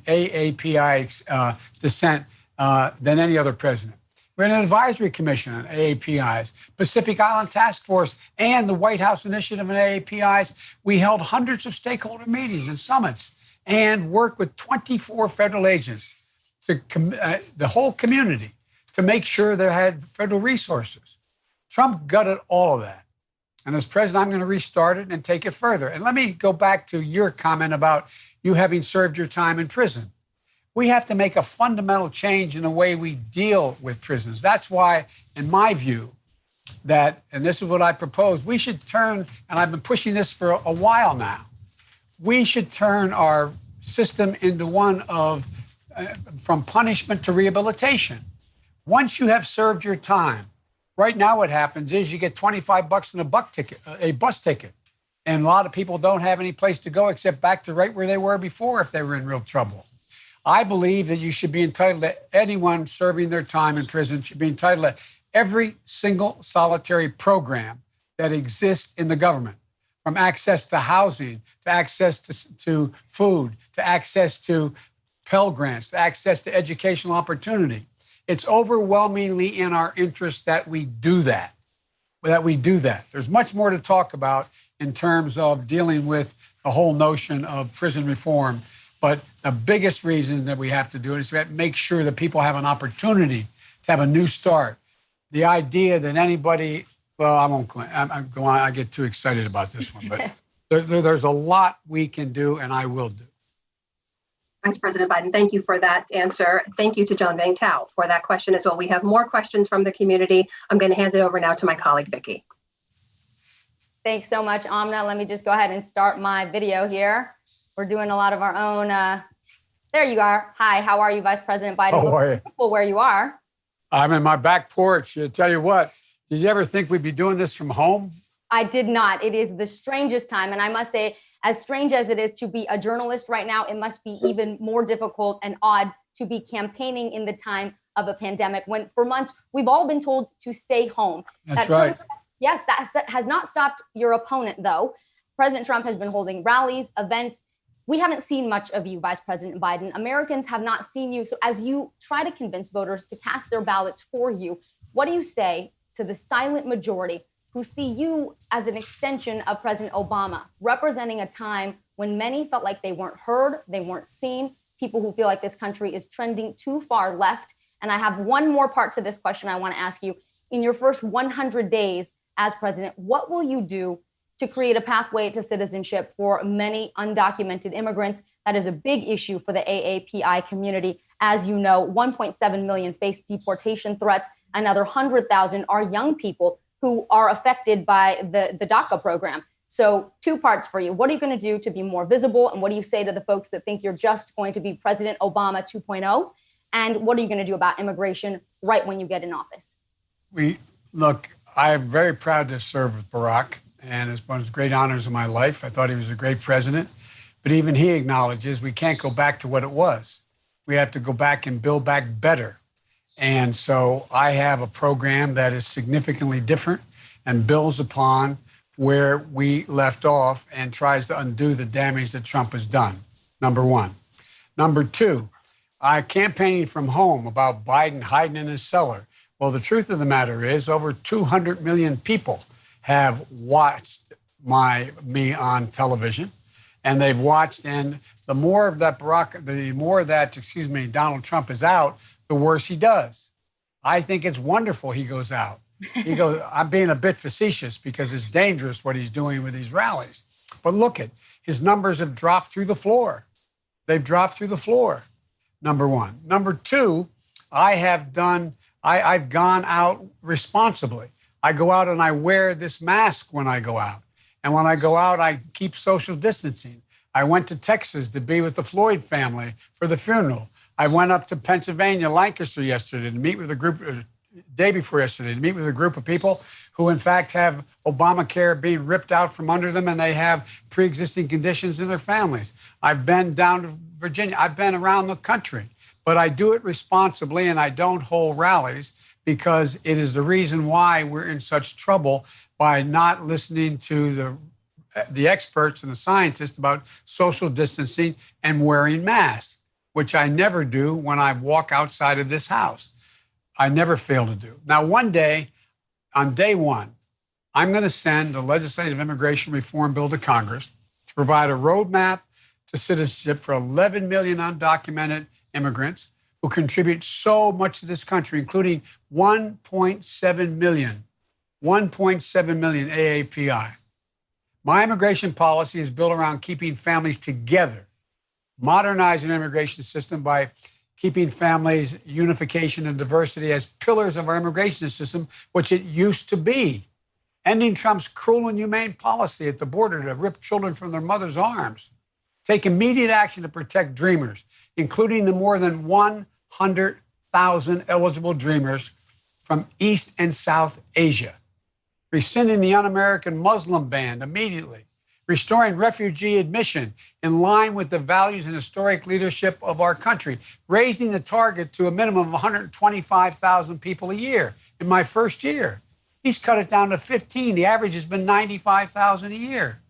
descent than any other president. We're in an advisory commission on AAPIs, Pacific Island Task Force, and the White House Initiative on AAPIs. We held hundreds of stakeholder meetings and summits and worked with 24 federal agents, the whole community, to make sure they had federal resources. Trump gutted all of that. And as president, I'm going to restart it and take it further. And let me go back to your comment about you having served your time in prison. We have to make a fundamental change in the way we deal with prisons. That's why, in my view, and this is what I propose, we should turn, and I've been pushing this for a while now, we should turn our system into one of, from punishment to rehabilitation. Once you have served your time, right now what happens is you get $25 in a bus ticket. And a lot of people don't have any place to go except back to right where they were before if they were in real trouble. I believe that you should be entitled to anyone serving their time in prison should be entitled to every single solitary program that exists in the government, from access to housing, to access to food, to access to Pell Grants, to access to educational opportunity. It's overwhelmingly in our interest that we do that, There's much more to talk about in terms of dealing with the whole notion of prison reform. But the biggest reason that we have to do it is to make sure that people have an opportunity to have a new start. The idea that anybody, well, I won't go on. I get too excited about this one, but there's a lot we can do, and I will do. Vice President Biden, thank you for that answer. Thank you to John Vang Tao for that question as well. We have more questions from the community. I'm going to hand it over now to my colleague, Vicki. Thanks so much, Amna. Let me just go ahead and start my video here. We're doing a lot of our own. There you are. Hi, how are you, Vice President Biden? How are you? Beautiful where you are. I'm in my back porch. I tell you what, did you ever think we'd be doing this from home? I did not. It is the strangest time. And I must say, as strange as it is to be a journalist right now, it must be even more difficult and odd to be campaigning in the time of a pandemic when for months we've all been told to stay home. That's right. Yes, that has not stopped your opponent, though. President Trump has been holding rallies, events. We haven't seen much of you, Vice President Biden. Americans have not seen you. So as you try to convince voters to cast their ballots for you, what do you say to the silent majority who see you as an extension of President Obama, representing a time when many felt like they weren't heard, they weren't seen, people who feel like this country is trending too far left? And I have one more part to this question I want to ask you. In your first 100 days as president, what will you do to create a pathway to citizenship for many undocumented immigrants? That is a big issue for the AAPI community. As you know, 1.7 million face deportation threats. Another 100,000 are young people who are affected by the DACA program. So 2 parts for you. What are you going to do to be more visible? And what do you say to the folks that think you're just going to be President Obama 2.0? And what are you going to do about immigration right when you get in office? I'm very proud to serve with Barack, and it's one of the great honors of my life. I thought he was a great president, but even he acknowledges we can't go back to what it was. We have to go back and build back better. And so I have a program that is significantly different and builds upon where we left off and tries to undo the damage that Trump has done, number one. Number two, I'm campaigning from home about Biden hiding in his cellar. Well, the truth of the matter is over 200 million people have watched me on television, and they've watched, and the more that Donald Trump is out, the worse he does. I think it's wonderful he goes out. I'm being a bit facetious because it's dangerous what he's doing with these rallies. But look his numbers have dropped through the floor. They've dropped through the floor, number one. Number two, I've gone out responsibly. I go out and I wear this mask when I go out. And when I go out, I keep social distancing. I went to Texas to be with the Floyd family for the funeral. I went up to Pennsylvania, Lancaster yesterday to meet with a group, day before yesterday, to meet with a group of people who, in fact, have Obamacare being ripped out from under them, and they have pre-existing conditions in their families. I've been down to Virginia. I've been around the country, but I do it responsibly, and I don't hold rallies because it is the reason why we're in such trouble by not listening to the experts and the scientists about social distancing and wearing masks, which I never do when I walk outside of this house. I never fail to do. Now, one day, on day one, I'm going to send a legislative immigration reform bill to Congress to provide a roadmap to citizenship for 11 million undocumented immigrants who contribute so much to this country, including 1.7 million AAPI. My immigration policy is built around keeping families together, modernizing the immigration system by keeping families, unification, and diversity as pillars of our immigration system, which it used to be. Ending Trump's cruel and inhumane policy at the border to rip children from their mother's arms. Take immediate action to protect dreamers, including the more than 100,000 eligible dreamers from East and South Asia. Rescinding the un-American Muslim ban immediately. Restoring refugee admission in line with the values and historic leadership of our country, raising the target to a minimum of 125,000 people a year in my first year. He's cut it down to 15. The average has been 95,000 a year.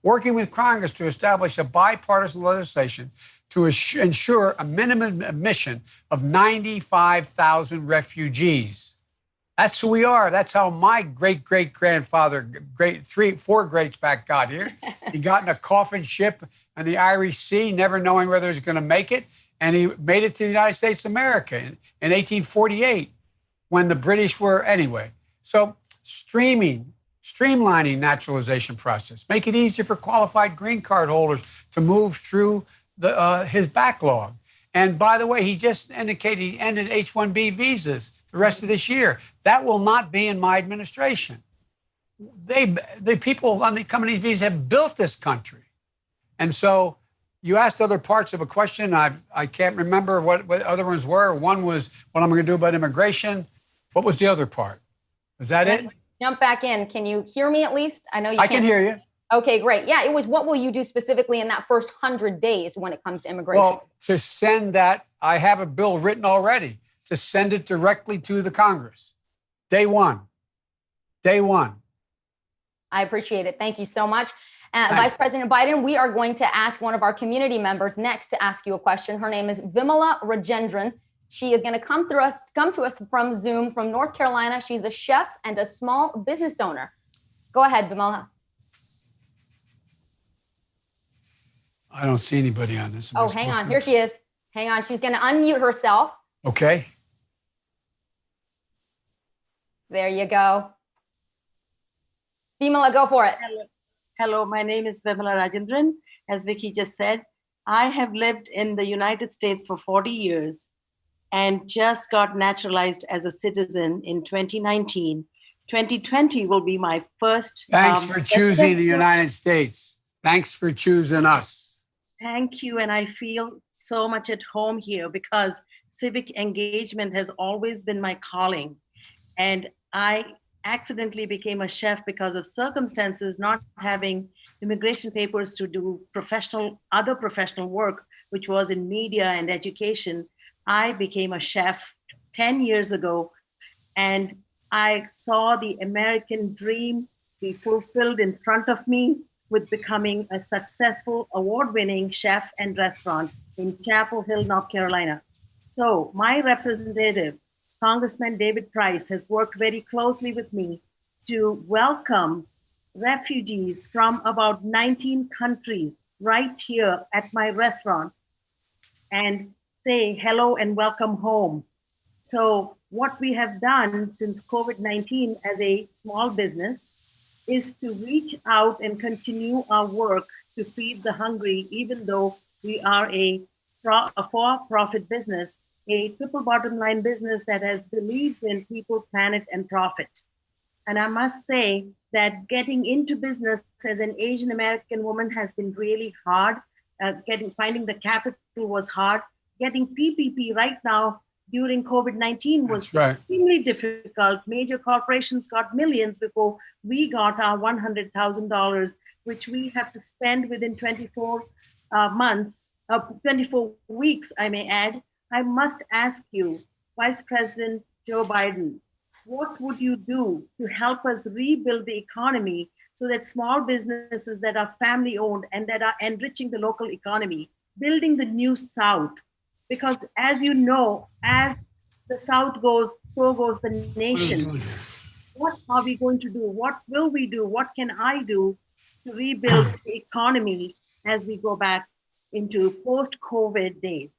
Working with Congress to establish a bipartisan legislation to ensure a minimum admission of 95,000 refugees. That's who we are. That's how my great-great-grandfather, four greats back got here. He got in a coffin ship in the Irish Sea, never knowing whether he was going to make it. And he made it to the United States of America in 1848 when the British were, anyway. So streamlining naturalization process, make it easier for qualified green card holders to move through his backlog. And by the way, he just indicated he ended H-1B visas the rest of this year. That will not be in my administration. The people on the company's visas have built this country. And so you asked other parts of a question. I can't remember what other ones were. One was what I'm going to do about immigration. What was the other part? Is that it? Jump back in. Can you hear me at least? I know you I can hear you. Okay, great. Yeah, it was what will you do specifically in that first 100 days when it comes to immigration? Well, to send that, I have a bill written already to send it directly to the Congress. Day one. I appreciate it. Thank you so much. Vice President Biden, we are going to ask one of our community members next to ask you a question. Her name is Vimala Rajendran. She is going to come to us from Zoom from North Carolina. She's a chef and a small business owner. Go ahead, Vimala. I don't see anybody on this. Oh, hang on. Here she is. Hang on. She's going to unmute herself. Okay. There you go. Vimala, go for it. Hello, my name is Vimala Rajendran. As Vicky just said, I have lived in the United States for 40 years and just got naturalized as a citizen in 2019. 2020 will be my first. Thanks for choosing the United States. Thanks for choosing us. Thank you. And I feel so much at home here because civic engagement has always been my calling. And I accidentally became a chef because of circumstances, not having immigration papers to do other professional work, which was in media and education. I became a chef 10 years ago, and I saw the American dream be fulfilled in front of me with becoming a successful award-winning chef and restaurant in Chapel Hill, North Carolina. So my representative, Congressman David Price, has worked very closely with me to welcome refugees from about 19 countries right here at my restaurant and say hello and welcome home. So what we have done since COVID-19 as a small business is to reach out and continue our work to feed the hungry, even though we are a for-profit business, a triple bottom line business that has believed in people, planet, and profit. And I must say that getting into business as an Asian American woman has been really hard. Finding the capital was hard. Getting PPP right now during COVID-19 was extremely difficult. Major corporations got millions before we got our $100,000, which we have to spend within 24 weeks, I may add. I must ask you, Vice President Joe Biden, what would you do to help us rebuild the economy so that small businesses that are family owned and that are enriching the local economy, building the new South? Because as you know, as the South goes, so goes the nation. What are we going to do? What will we do? What can I do to rebuild the economy as we go back into post-COVID days?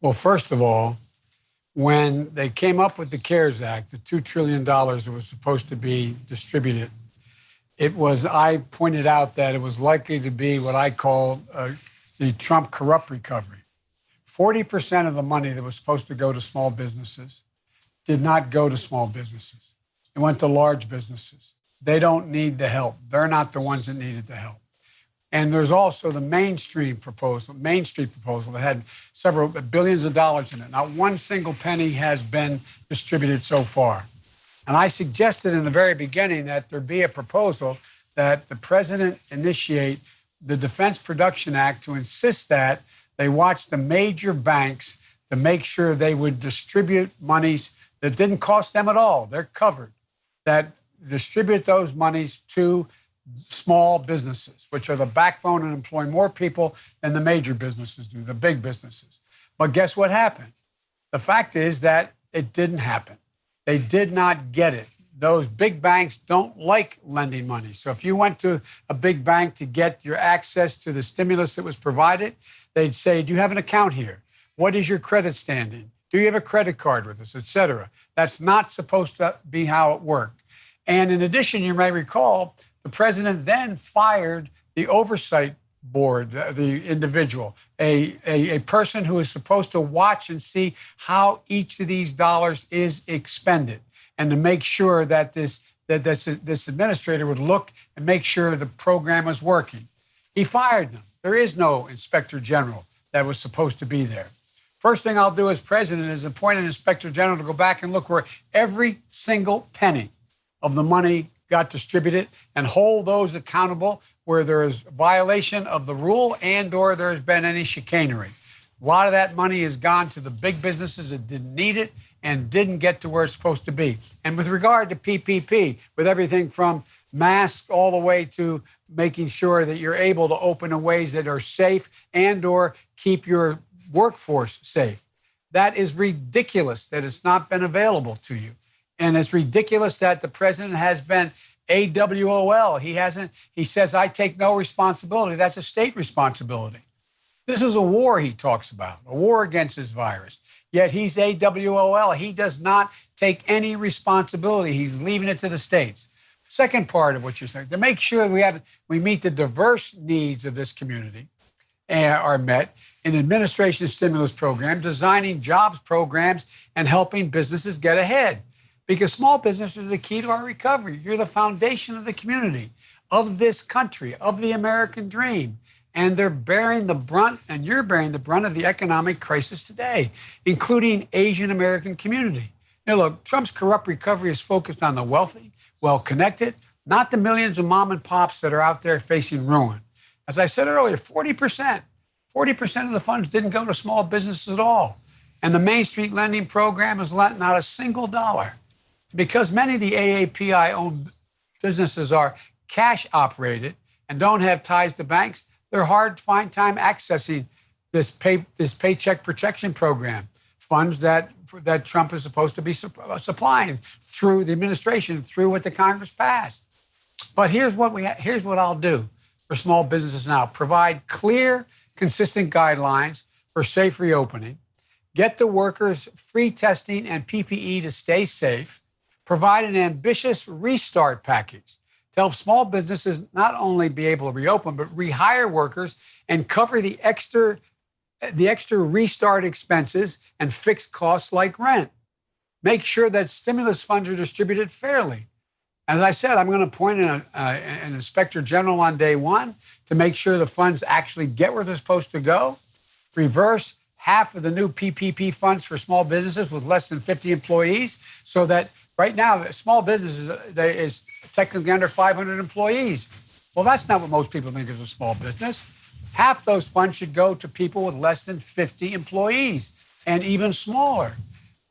Well, first of all, when they came up with the CARES Act, the $2 trillion that was supposed to be distributed, I pointed out that it was likely to be what I call the Trump corrupt recovery. 40% of the money that was supposed to go to small businesses did not go to small businesses. It went to large businesses. They don't need the help. They're not the ones that needed the help. And there's also the Main Street proposal that had several billions of dollars in it. Not one single penny has been distributed so far. And I suggested in the very beginning that there be a proposal that the president initiate the Defense Production Act to insist that they watch the major banks to make sure they would distribute monies that didn't cost them at all. They're covered. That distribute those monies to small businesses, which are the backbone and employ more people than the major businesses do, the big businesses. But guess what happened? The fact is that it didn't happen. They did not get it. Those big banks don't like lending money. So if you went to a big bank to get your access to the stimulus that was provided, they'd say, do you have an account here? What is your credit standing? Do you have a credit card with us, et cetera? That's not supposed to be how it worked. And in addition, you may recall, the president then fired the oversight board, the individual, a person who is supposed to watch and see how each of these dollars is expended, and to make sure that this administrator would look and make sure the program was working. He fired them. There is no inspector general that was supposed to be there. First thing I'll do as president is appoint an inspector general to go back and look where every single penny of the money got distributed and hold those accountable where there is violation of the rule and or there's been any chicanery. A lot of that money has gone to the big businesses that didn't need it and didn't get to where it's supposed to be. And with regard to PPP, with everything from masks all the way to making sure that you're able to open in ways that are safe and or keep your workforce safe, that is ridiculous that it's not been available to you. And it's ridiculous that the president has been AWOL. He says, I take no responsibility. That's a state responsibility. This is a war he talks about, a war against this virus. Yet he's AWOL. He does not take any responsibility. He's leaving it to the states. Second part of what you're saying, to make sure we meet the diverse needs of this community are met in administration stimulus program, designing jobs programs, and helping businesses get ahead. Because small businesses are the key to our recovery. You're the foundation of the community, of this country, of the American dream. And they're bearing the brunt, and you're bearing the brunt of the economic crisis today, including Asian American community. Now, look, Trump's corrupt recovery is focused on the wealthy, well-connected, not the millions of mom and pops that are out there facing ruin. As I said earlier, 40% of the funds didn't go to small businesses at all. And the Main Street lending program has lent not a single dollar. Because many of the AAPI-owned businesses are cash operated and don't have ties to banks, they're hard to find time accessing this paycheck protection program, funds that Trump is supposed to be supplying through the administration, through what the Congress passed. But here's what I'll do for small businesses now: provide clear, consistent guidelines for safe reopening, get the workers free testing and PPE to stay safe, provide an ambitious restart package to help small businesses not only be able to reopen, but rehire workers and cover the extra restart expenses and fixed costs like rent. Make sure that stimulus funds are distributed fairly. As I said, I'm going to appoint an inspector general on day one to make sure the funds actually get where they're supposed to go. Reverse half of the new PPP funds for small businesses with less than 50 employees, so that right now small businesses is technically under 500 employees. Well, that's not what most people think is a small business. Half those funds should go to people with less than 50 employees and even smaller.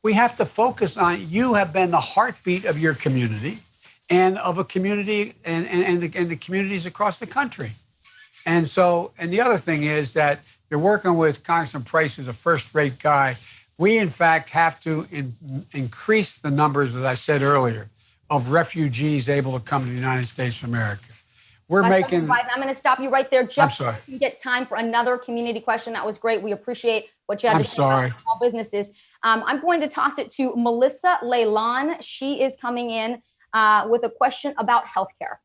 We have to focus on, you have been the heartbeat of your community and of a community and the communities across the country. And the other thing is that you're working with Congressman Price, who's a first-rate guy. We, in fact, have to increase the numbers, as I said earlier, of refugees able to come to the United States of America. I'm going to stop you right there. I'm sorry. You get time for another community question. That was great. We appreciate what you had to say about small businesses. I'm going to toss it to Melissa Leylan. She is coming in with a question about healthcare.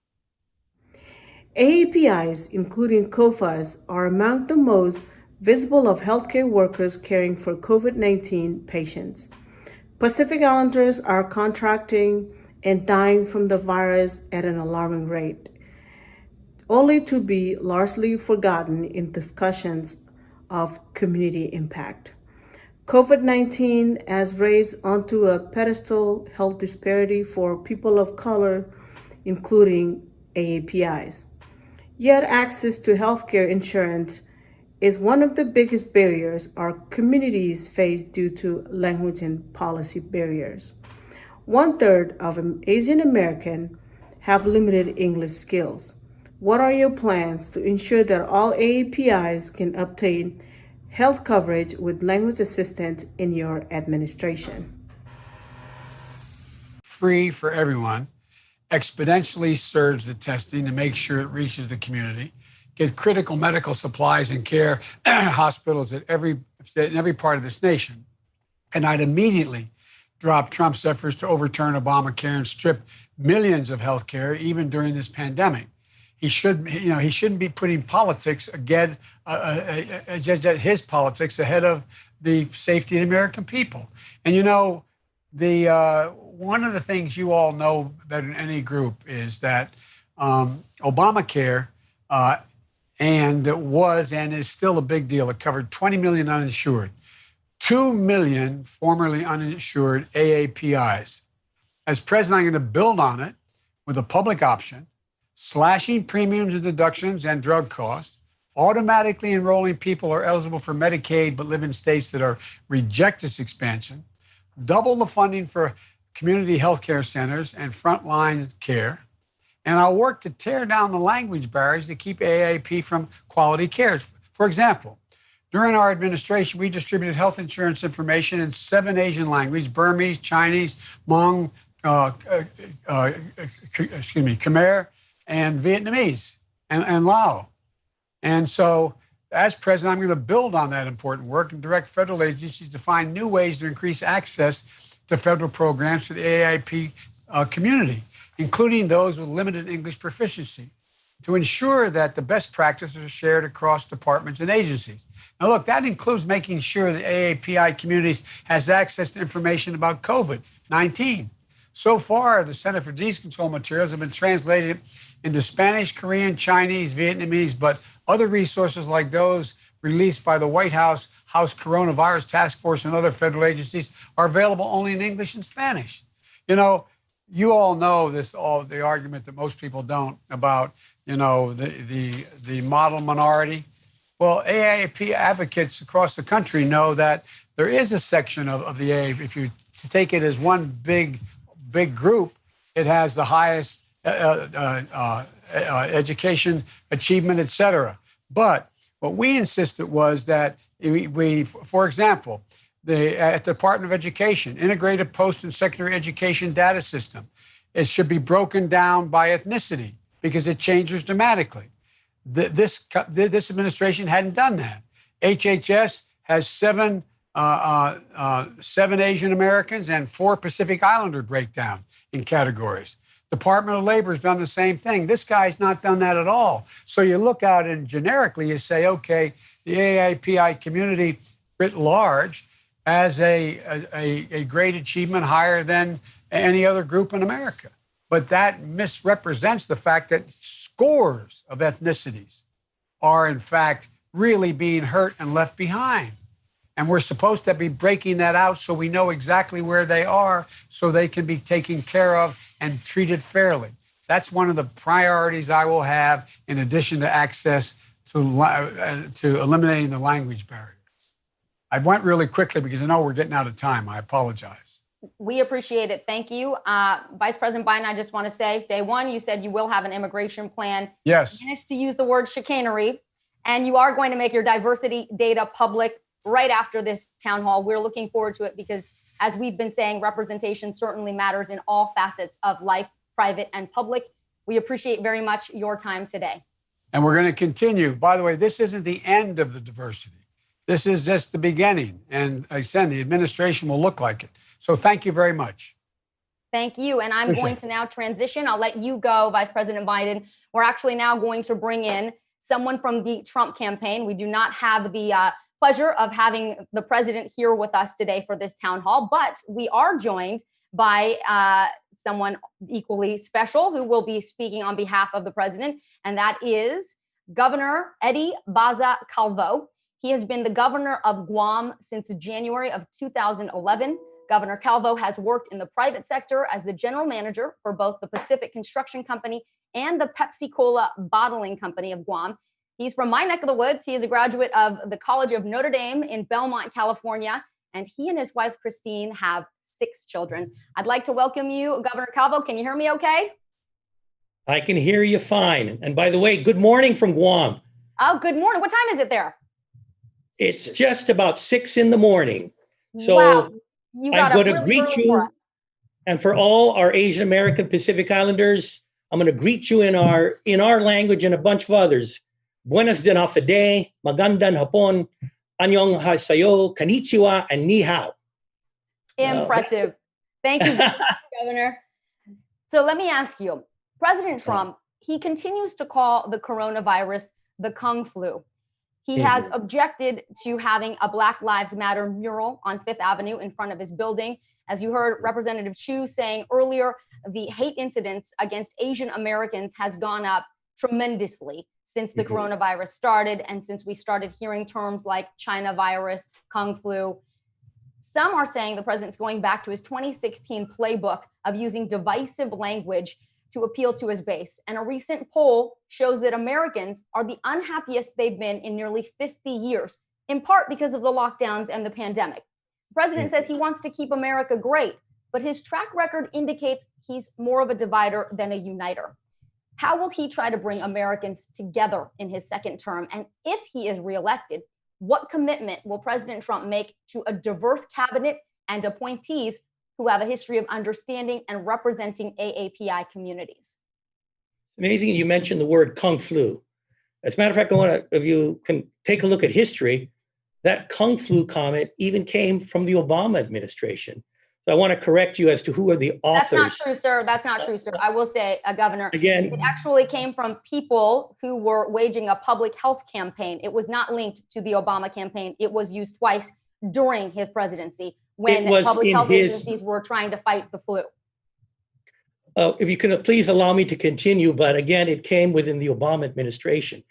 AAPIs, including COFAs, are among the most visible of healthcare workers caring for COVID-19 patients. Pacific Islanders are contracting and dying from the virus at an alarming rate, only to be largely forgotten in discussions of community impact. COVID-19 has raised onto a pedestal health disparity for people of color, including AAPIs. Yet access to healthcare insurance is one of the biggest barriers our communities face due to language and policy barriers. 1/3 of Asian Americans have limited English skills. What are your plans to ensure that all AAPIs can obtain health coverage with language assistance in your administration? Free for everyone, exponentially surge the testing to make sure it reaches the community, get critical medical supplies and care hospitals in every part of this nation. And I'd immediately drop Trump's efforts to overturn Obamacare and strip millions of health care, even during this pandemic. He shouldn't be putting politics his politics ahead of the safety of the American people. And one of the things you all know better than any group is that Obamacare was and is still a big deal. It covered 20 million uninsured, 2 million formerly uninsured AAPIs. As president, I'm going to build on it with a public option, slashing premiums and deductions and drug costs, automatically enrolling people who are eligible for Medicaid but live in states that reject this expansion, double the funding for community health care centers and frontline care, and I'll work to tear down the language barriers that keep AAP from quality care. For example, during our administration, we distributed health insurance information in 7 Asian languages: Burmese, Chinese, Hmong, Khmer, and Vietnamese, and Lao. And so, as president, I'm going to build on that important work and direct federal agencies to find new ways to increase access to federal programs for the AAP community, including those with limited English proficiency, to ensure that the best practices are shared across departments and agencies. Now, look, that includes making sure that AAPI communities has access to information about COVID-19. So far, the Center for Disease Control materials have been translated into Spanish, Korean, Chinese, Vietnamese, but other resources like those released by the White House Coronavirus Task Force and other federal agencies are available only in English and Spanish. You all know the argument that most people don't about, the model minority. Well, AAP advocates across the country know that there is a section of the AA, if you take it as one big group, it has the highest education achievement, etc. But what we insisted was that we for example, at the Department of Education, integrated post and secondary education data system, it should be broken down by ethnicity because it changes dramatically. This administration hadn't done that. HHS has seven Asian Americans and 4 Pacific Islander breakdown in categories. Department of Labor has done the same thing. This guy's not done that at all. So you look out and generically you say, okay, the AAPI community writ large has a great achievement higher than any other group in America. But that misrepresents the fact that scores of ethnicities are, in fact, really being hurt and left behind. And we're supposed to be breaking that out so we know exactly where they are so they can be taken care of and treated fairly. That's one of the priorities I will have in addition to access to eliminating the language barrier. I went really quickly because I know we're getting out of time. I apologize. We appreciate it. Thank you. Vice President Biden, I just want to say, day one, you said you will have an immigration plan. Yes. You managed to use the word chicanery, and you are going to make your diversity data public right after this town hall. We're looking forward to it because, as we've been saying, representation certainly matters in all facets of life, private and public. We appreciate very much your time today. And we're going to continue. By the way, this isn't the end of the diversity. This is just the beginning. And I said, the administration will look like it. So thank you very much. Thank you. And I'm going to now transition. I'll let you go, Vice President Biden. We're actually now going to bring in someone from the Trump campaign. We do not have the pleasure of having the president here with us today for this town hall, but we are joined by someone equally special who will be speaking on behalf of the president, and that is Governor Eddie Calvo. He has been the governor of Guam since January of 2011. Governor Calvo has worked in the private sector as the general manager for both the Pacific Construction Company and the Pepsi-Cola Bottling Company of Guam. He's from my neck of the woods. He is a graduate of the College of Notre Dame in Belmont, California, and he and his wife, Christine, have 6 children. I'd like to welcome you, Governor Calvo. Can you hear me okay? I can hear you fine. And by the way, good morning from Guam. Oh, good morning. What time is it there? It's just about 6 in the morning. So wow. I'm going to greet you. And for all our Asian American Pacific Islanders, I'm going to greet you in our language and a bunch of others. Buenos dinafide, magandang hapon, annyeong haseyo, konnichiwa, and ni hao. Impressive. Thank you, Governor. So let me ask you, President Trump, he continues to call the coronavirus the Kung flu. He has objected to having a Black Lives Matter mural on Fifth Avenue in front of his building. As you heard Representative Chu saying earlier, the hate incidents against Asian Americans has gone up tremendously since the coronavirus started and since we started hearing terms like China virus, Kung flu. Some are saying the president's going back to his 2016 playbook of using divisive language to appeal to his base. And a recent poll shows that Americans are the unhappiest they've been in nearly 50 years, in part because of the lockdowns and the pandemic. The president says he wants to keep America great, but his track record indicates he's more of a divider than a uniter. How will he try to bring Americans together in his second term? And if he is reelected, what commitment will President Trump make to a diverse cabinet and appointees who have a history of understanding and representing AAPI communities? Amazing you mentioned the word Kung flu. As a matter of fact, I want to, if you can take a look at history, that Kung flu comment even came from the Obama administration. So I want to correct you as to who are the authors. That's not true, sir. That's not true, sir. I will say, Governor, again, it actually came from people who were waging a public health campaign. It was not linked to the Obama campaign. It was used twice during his presidency when public health agencies were trying to fight the flu. If you can please allow me to continue, but again, it came within the Obama administration.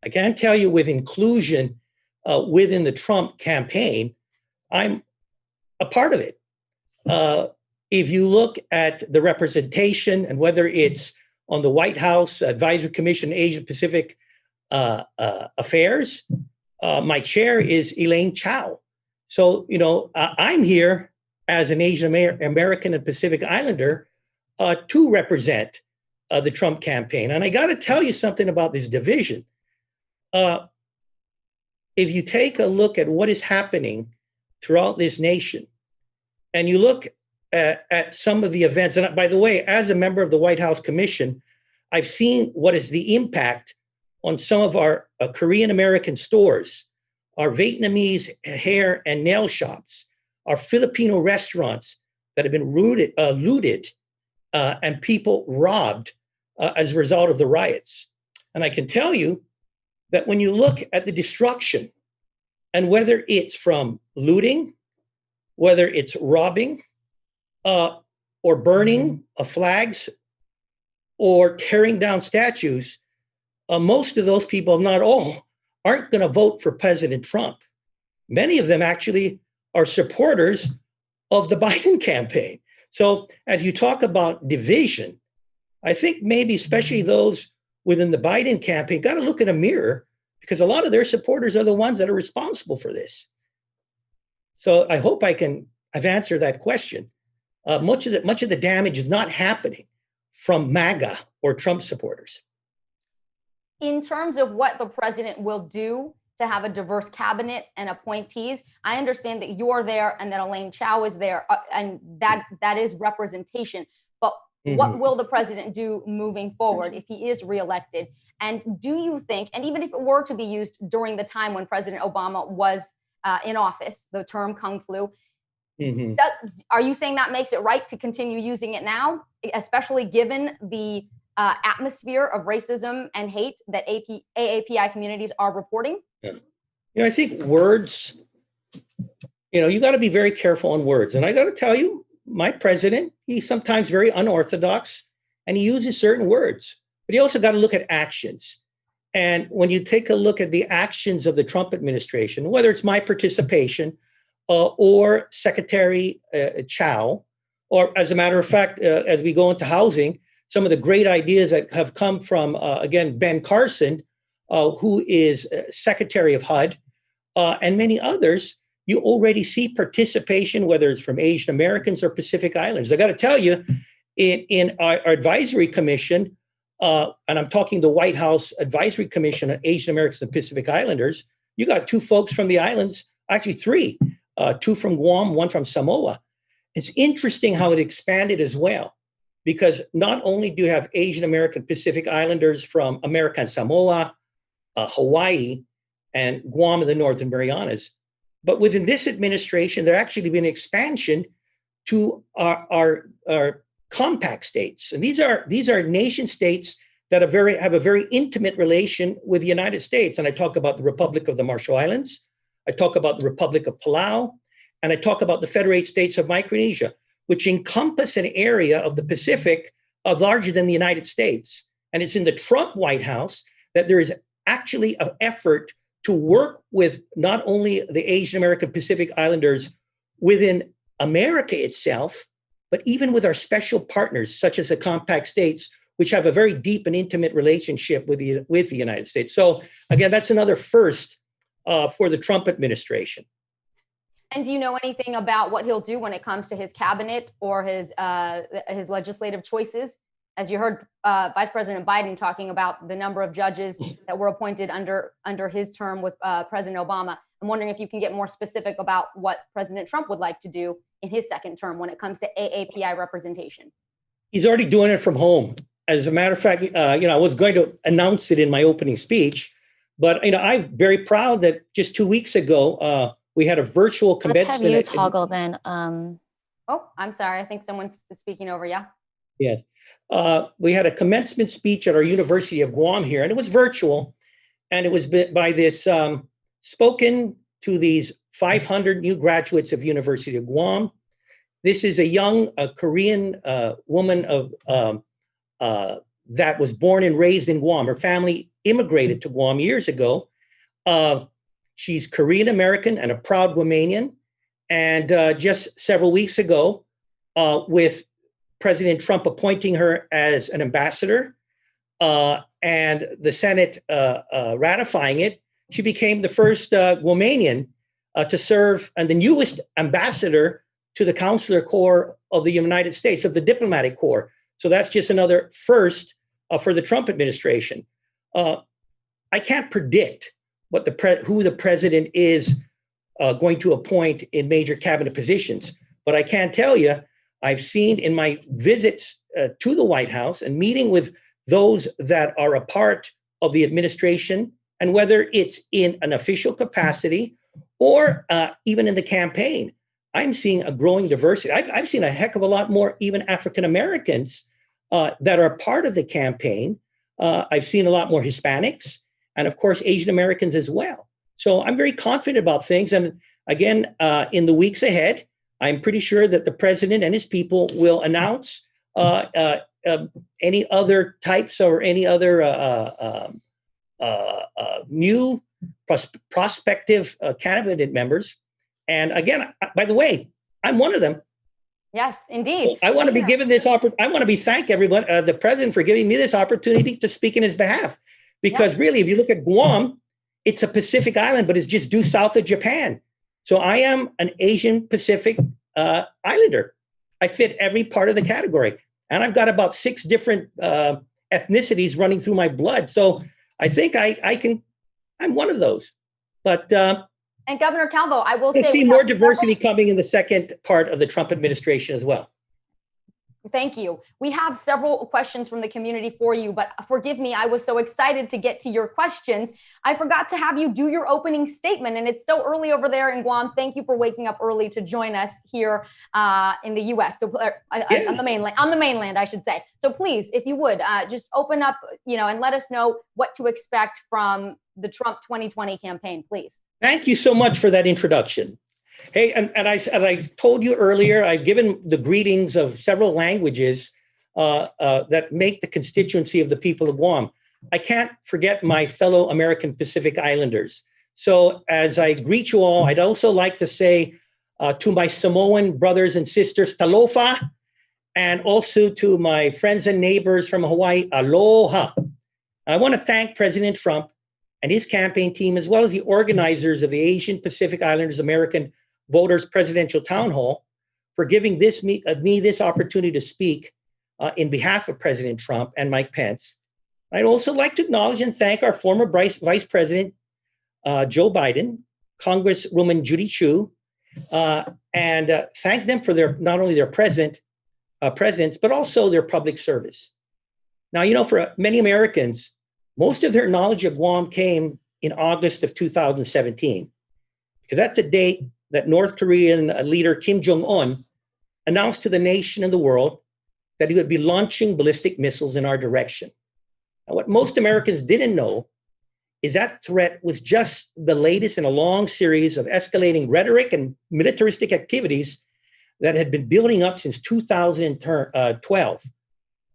I can tell you with inclusion within the Trump campaign, I'm a part of it. If you look at the representation and whether it's on the White House Advisory Commission, Asia Pacific Affairs, my chair is Elaine Chao. So, you know, I'm here as an Asian American and Pacific Islander to represent the Trump campaign. And I got to tell you something about this division. If you take a look at what is happening throughout this nation, and you look at some of the events, and by the way, as a member of the White House Commission, I've seen what is the impact on some of our Korean American stores, our Vietnamese hair and nail shops, our Filipino restaurants that have been looted and people robbed as a result of the riots. And I can tell you that when you look at the destruction, and whether it's from looting, whether it's robbing, or burning of flags, or tearing down statues, most of those people, not all, aren't going to vote for President Trump. Many of them actually are supporters of the Biden campaign. So as you talk about division, I think maybe especially those within the Biden campaign got to look in a mirror, because a lot of their supporters are the ones that are responsible for this. So I hope I've answered that question. Much of the damage is not happening from MAGA or Trump supporters. In terms of what the president will do to have a diverse cabinet and appointees, I understand that you're there and that Elaine Chao is there, and that is representation. But what will the president do moving forward if he is reelected? And do you think, and even if it were to be used during the time when President Obama was in office, the term Kung Flu, are you saying that makes it right to continue using it now, especially given the atmosphere of racism and hate that AAPI communities are reporting? Yeah. I think words, you got to be very careful on words. And I got to tell you, my president, he's sometimes very unorthodox and he uses certain words, but you also got to look at actions. And when you take a look at the actions of the Trump administration, whether it's my participation or Secretary Chao, or as a matter of fact, as we go into housing, some of the great ideas that have come from, again, Ben Carson, who is Secretary of HUD, and many others, you already see participation, whether it's from Asian Americans or Pacific Islanders. I got to tell you, in our advisory commission, and I'm talking the White House Advisory Commission on Asian Americans and Pacific Islanders, you got 2 folks from the islands, actually 3, 2 from Guam, 1 from Samoa. It's interesting how it expanded as well, because not only do you have Asian American Pacific Islanders from American Samoa, Hawaii, and Guam and the Northern Marianas, but within this administration, there actually been an expansion to our compact states. And these are nation states that have a very intimate relation with the United States. And I talk about the Republic of the Marshall Islands, I talk about the Republic of Palau, and I talk about the Federated States of Micronesia, which encompass an area of the Pacific larger than the United States. And it's in the Trump White House that there is actually an effort to work with not only the Asian American Pacific Islanders within America itself, but even with our special partners, such as the compact states, which have a very deep and intimate relationship with the United States. So again, that's another first for the Trump administration. And do you know anything about what he'll do when it comes to his cabinet or his legislative choices? As you heard Vice President Biden talking about the number of judges that were appointed under his term with President Obama, I'm wondering if you can get more specific about what President Trump would like to do in his second term when it comes to AAPI representation. He's already doing it from home. As a matter of fact, I was going to announce it in my opening speech, but I'm very proud that just 2 weeks ago, we had a virtual convention. Let's have you toggle then. Oh, I'm sorry. I think someone's speaking over you. Yes. We had a commencement speech at our University of Guam here, and it was virtual. And it was by this spoken to these 500 new graduates of University of Guam. This is a young Korean woman that was born and raised in Guam. Her family immigrated to Guam years ago. She's Korean American and a proud Guamanian. And just several weeks ago, with President Trump appointing her as an ambassador and the Senate ratifying it, she became the first Guamanian to serve and the newest ambassador to the Consular Corps of the United States, of the Diplomatic Corps. So that's just another first for the Trump administration. I can't predict what who the president is going to appoint in major cabinet positions, but I can tell you, I've seen in my visits to the White House and meeting with those that are a part of the administration, and whether it's in an official capacity or even in the campaign, I'm seeing a growing diversity. I've seen a heck of a lot more even African Americans that are part of the campaign. I've seen a lot more Hispanics, and of course, Asian Americans as well. So I'm very confident about things. And again, in the weeks ahead, I'm pretty sure that the president and his people will announce any other types or any other new prospective candidate members. And again, by the way, I'm one of them. Yes, indeed. I want to be given this opportunity. I want to thank everyone, the president, for giving me this opportunity to speak in his behalf. Because really, if you look at Guam, it's a Pacific island, but it's just due south of Japan. So I am an Asian Pacific Islander. I fit every part of the category. And I've got about 6 different ethnicities running through my blood. So I think I'm one of those. But and Governor Calvo, I will say, see more diversity coming in the second part of the Trump administration as well. Thank you. We have several questions from the community for you, but forgive me, I was so excited to get to your questions. I forgot to have you do your opening statement, and it's so early over there in Guam. Thank you for waking up early to join us here in the U.S. So on the mainland, I should say. So please, if you would, just open up, and let us know what to expect from the Trump 2020 campaign, please. Thank you so much for that introduction. Hey, and as I told you earlier, I've given the greetings of several languages that make the constituency of the people of Guam. I can't forget my fellow American Pacific Islanders. So as I greet you all, I'd also like to say to my Samoan brothers and sisters, talofa, and also to my friends and neighbors from Hawaii, aloha. I want to thank President Trump and his campaign team, as well as the organizers of the Asian Pacific Islanders American Voters Presidential Town Hall, for giving me this opportunity to speak in behalf of President Trump and Mike Pence. I'd also like to acknowledge and thank our former Vice President, Joe Biden, Congresswoman Judy Chu, and thank them for not only their presence, but also their public service. Now, for many Americans, most of their knowledge of Guam came in August of 2017, because that's a date that North Korean leader Kim Jong-un announced to the nation and the world that he would be launching ballistic missiles in our direction. Now, what most Americans didn't know is that threat was just the latest in a long series of escalating rhetoric and militaristic activities that had been building up since 2012.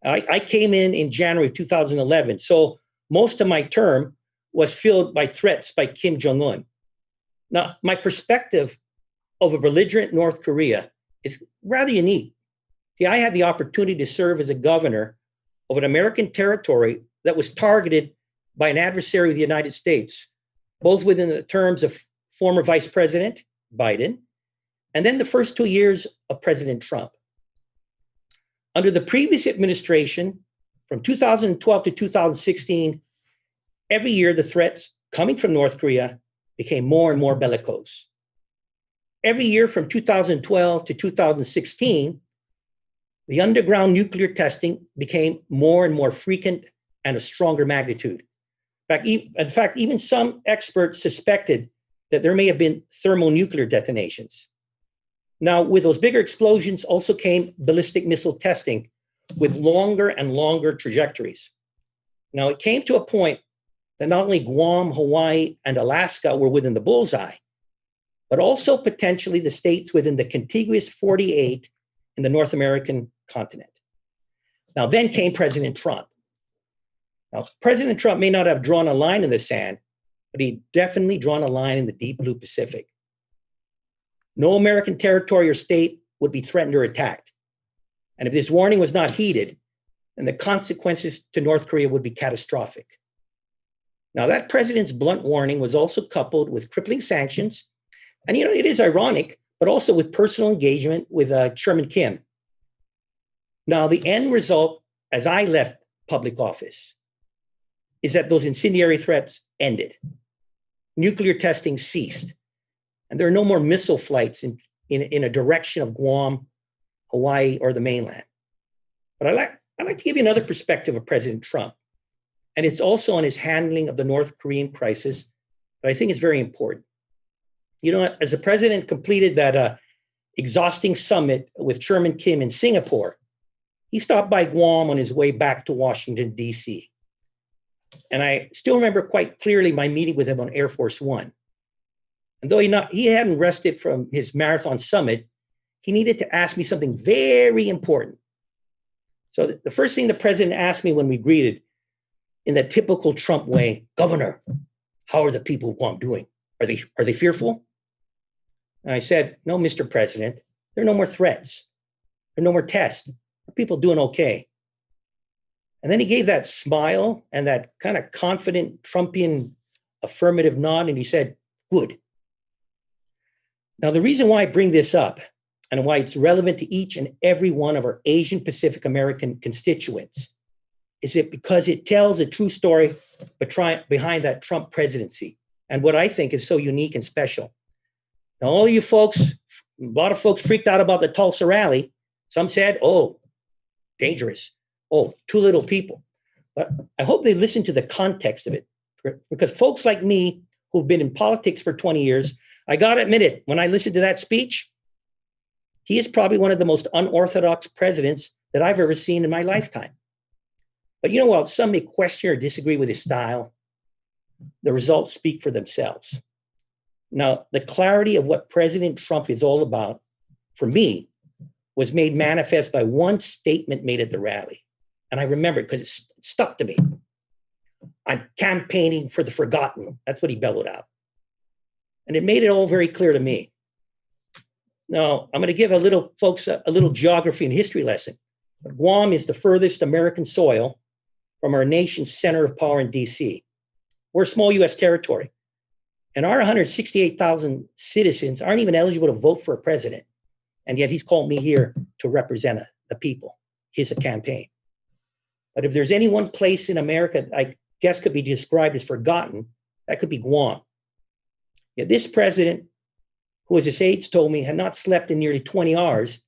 I came in January 2011, so most of my term was filled by threats by Kim Jong-un. Now, my perspective of a belligerent North Korea is rather unique. See, I had the opportunity to serve as a governor of an American territory that was targeted by an adversary of the United States, both within the terms of former Vice President Biden and then the first 2 years of President Trump. Under the previous administration, from 2012 to 2016, every year the threats coming from North Korea became more and more bellicose. Every year from 2012 to 2016, the underground nuclear testing became more and more frequent and of stronger magnitude. In fact, even some experts suspected that there may have been thermonuclear detonations. Now, with those bigger explosions also came ballistic missile testing with longer and longer trajectories. Now, it came to a point that not only Guam, Hawaii, and Alaska were within the bullseye, but also potentially the states within the contiguous 48 in the North American continent. Now, then came President Trump. Now, President Trump may not have drawn a line in the sand, but he definitely drawn a line in the deep blue Pacific. No American territory or state would be threatened or attacked. And if this warning was not heeded, then the consequences to North Korea would be catastrophic. Now, that president's blunt warning was also coupled with crippling sanctions. And, it is ironic, but also with personal engagement with Chairman Kim. Now, the end result, as I left public office, is that those incendiary threats ended. Nuclear testing ceased. And there are no more missile flights in a direction of Guam, Hawaii, or the mainland. But I'd like to give you another perspective of President Trump. And it's also on his handling of the North Korean crisis that I think is very important. You know, as the president completed that exhausting summit with Chairman Kim in Singapore, he stopped by Guam on his way back to Washington, D.C. And I still remember quite clearly my meeting with him on Air Force One. And though he hadn't rested from his marathon summit, he needed to ask me something very important. So the first thing the president asked me when we greeted, in that typical Trump way, "Governor, how are the people of Guam doing? Are they fearful?" And I said, "No, Mr. President, there are no more threats. There are no more tests. People doing okay." And then he gave that smile and that kind of confident Trumpian affirmative nod, and he said, "Good." Now, the reason why I bring this up and why it's relevant to each and every one of our Asian Pacific American constituents is it because it tells a true story behind that Trump presidency and what I think is so unique and special. Now, all of you folks, a lot of folks freaked out about the Tulsa rally. Some said, "Oh, dangerous. Oh, too little people." But I hope they listen to the context of it, because folks like me who've been in politics for 20 years, I got to admit it, when I listened to that speech, he is probably one of the most unorthodox presidents that I've ever seen in my lifetime. But you know what? Some may question or disagree with his style. The results speak for themselves. Now, the clarity of what President Trump is all about, for me, was made manifest by one statement made at the rally. And I remember it because it stuck to me. "I'm campaigning for the forgotten." That's what he bellowed out. And it made it all very clear to me. Now, I'm going to give folks a little geography and history lesson. Guam is the furthest American soil from our nation's center of power in D.C. We're a small U.S. territory. And our 168,000 citizens aren't even eligible to vote for a president. And yet he's called me here to represent the people, his campaign. But if there's any one place in America that I guess could be described as forgotten, that could be Guam. Yet this president, who, as his aides told me, had not slept in nearly 20 hours,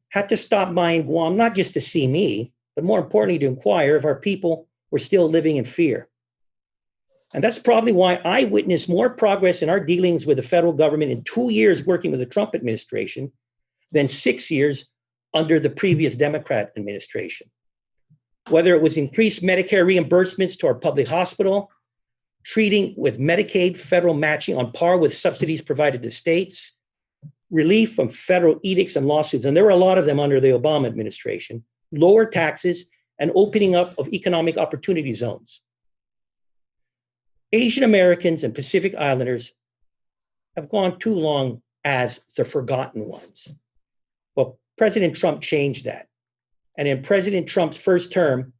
had to stop by in Guam, not just to see me, but more importantly, to inquire if our people were still living in fear. And that's probably why I witnessed more progress in our dealings with the federal government in 2 years working with the Trump administration than 6 years under the previous Democrat administration. Whether it was increased Medicare reimbursements to our public hospital, treating with Medicaid federal matching on par with subsidies provided to states, relief from federal edicts and lawsuits, and there were a lot of them under the Obama administration, lower taxes, and opening up of economic opportunity zones. Asian Americans and Pacific Islanders have gone too long as the forgotten ones. Well, President Trump changed that. And in President Trump's first term,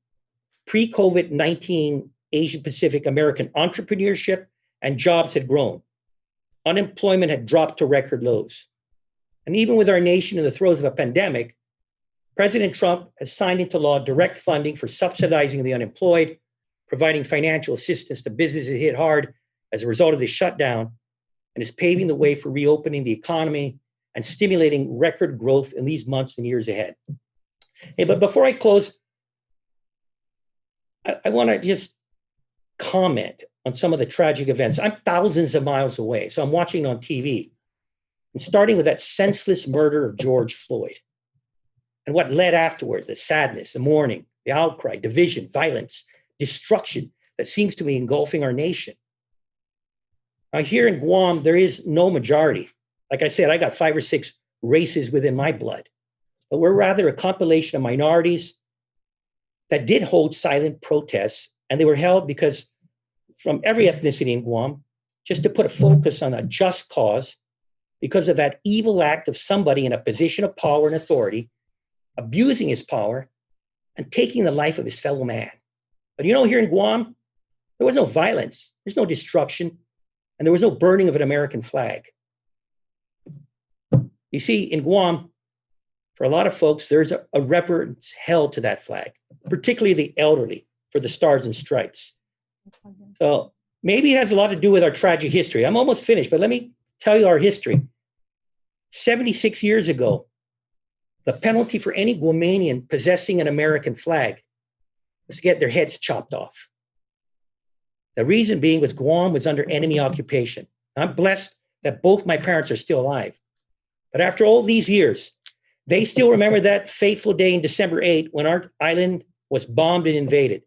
pre-COVID-19 Asian Pacific American entrepreneurship and jobs had grown. Unemployment had dropped to record lows. And even with our nation in the throes of a pandemic, President Trump has signed into law direct funding for subsidizing the unemployed, providing financial assistance to businesses hit hard as a result of the shutdown, and is paving the way for reopening the economy and stimulating record growth in these months and years ahead. Hey, but before I close, I want to just comment on some of the tragic events. I'm thousands of miles away, so I'm watching on TV. And starting with that senseless murder of George Floyd and what led afterward, the sadness, the mourning, the outcry, division, violence, destruction that seems to be engulfing our nation. Now, here in Guam, there is no majority. Like I said, I got 5 or 6 races within my blood, but we're rather a compilation of minorities that did hold silent protests, and they were held because from every ethnicity in Guam, just to put a focus on a just cause because of that evil act of somebody in a position of power and authority, abusing his power and taking the life of his fellow man. But you know, here in Guam, there was no violence, there's no destruction, and there was no burning of an American flag. You see, in Guam, For a lot of folks, there's a reverence held to that flag, particularly the elderly, for the stars and stripes. So maybe it has a lot to do with our tragic history. I'm almost finished, but let me tell you our history. 76 years ago, the penalty for any Guamanian possessing an American flag was to get their heads chopped off. The reason being was Guam was under enemy occupation. I'm blessed that both my parents are still alive. But after all these years, they still remember that fateful day in December 8 when our island was bombed and invaded.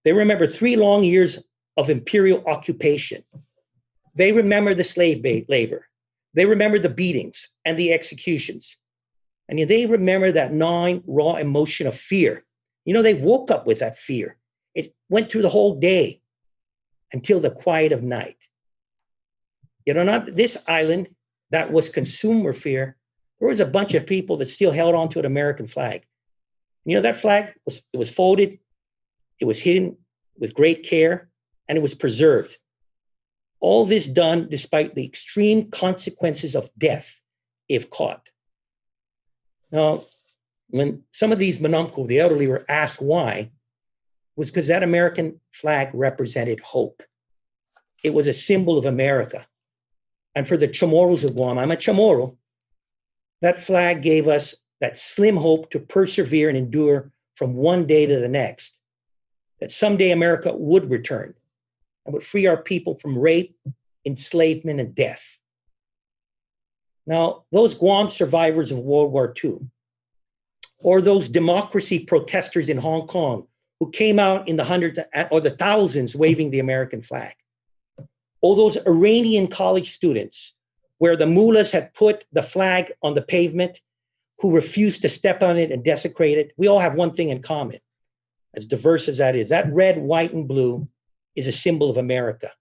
They remember 3 long years of imperial occupation. They remember the slave labor. They remember the beatings and the executions. And they remember that gnawing, raw emotion of fear. They woke up with that fear. It went through the whole day until the quiet of night. Not this island that was consumed with fear. There was a bunch of people that still held on to an American flag. That flag was folded, it was hidden with great care, and it was preserved. All this done despite the extreme consequences of death if caught. Now, when some of these monuncle, the elderly, were asked why, it was because that American flag represented hope. It was a symbol of America. And for the Chamorros of Guam, I'm a Chamorro, that flag gave us that slim hope to persevere and endure from one day to the next, that someday America would return and would free our people from rape, enslavement, and death. Now, those Guam survivors of World War II, or those democracy protesters in Hong Kong who came out in the hundreds or the thousands waving the American flag, or those Iranian college students where the mullahs had put the flag on the pavement, who refused to step on it and desecrate it, we all have one thing in common, as diverse as that is. That red, white, and blue is a symbol of America.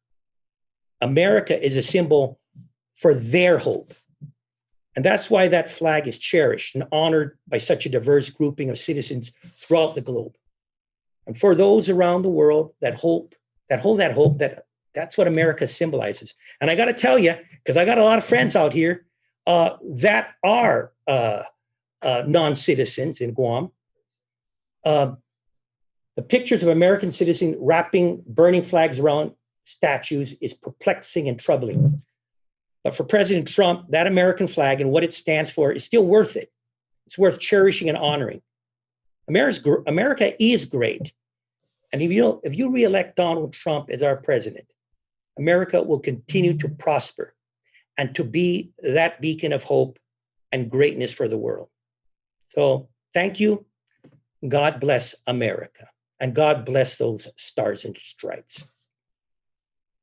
America is a symbol for their hope. And that's why that flag is cherished and honored by such a diverse grouping of citizens throughout the globe. And for those around the world that hold that hope, that's what America symbolizes. And I got to tell you, because I got a lot of friends out here that are non-citizens in Guam. The pictures of American citizens wrapping burning flags around statues is perplexing and troubling. But for President Trump, that American flag and what it stands for is still worth it. It's worth cherishing and honoring. America is great. And if you re-elect Donald Trump as our president, America will continue to prosper and to be that beacon of hope and greatness for the world. So thank you. God bless America. And God bless those stars and stripes.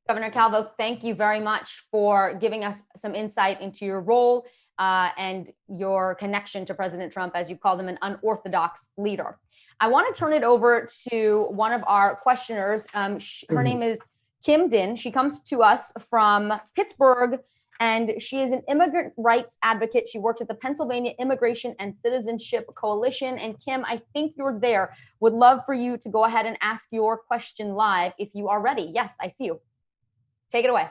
Governor Calvo, thank you very much for giving us some insight into your role and your connection to President Trump, as you called him, an unorthodox leader. I want to turn it over to one of our questioners. Her name is Kim Din. She comes to us from Pittsburgh, and she is an immigrant rights advocate. She works at the Pennsylvania Immigration and Citizenship Coalition. And Kim, I think you're there. Would love for you to go ahead and ask your question live if you are ready. Yes, I see you. Take it away.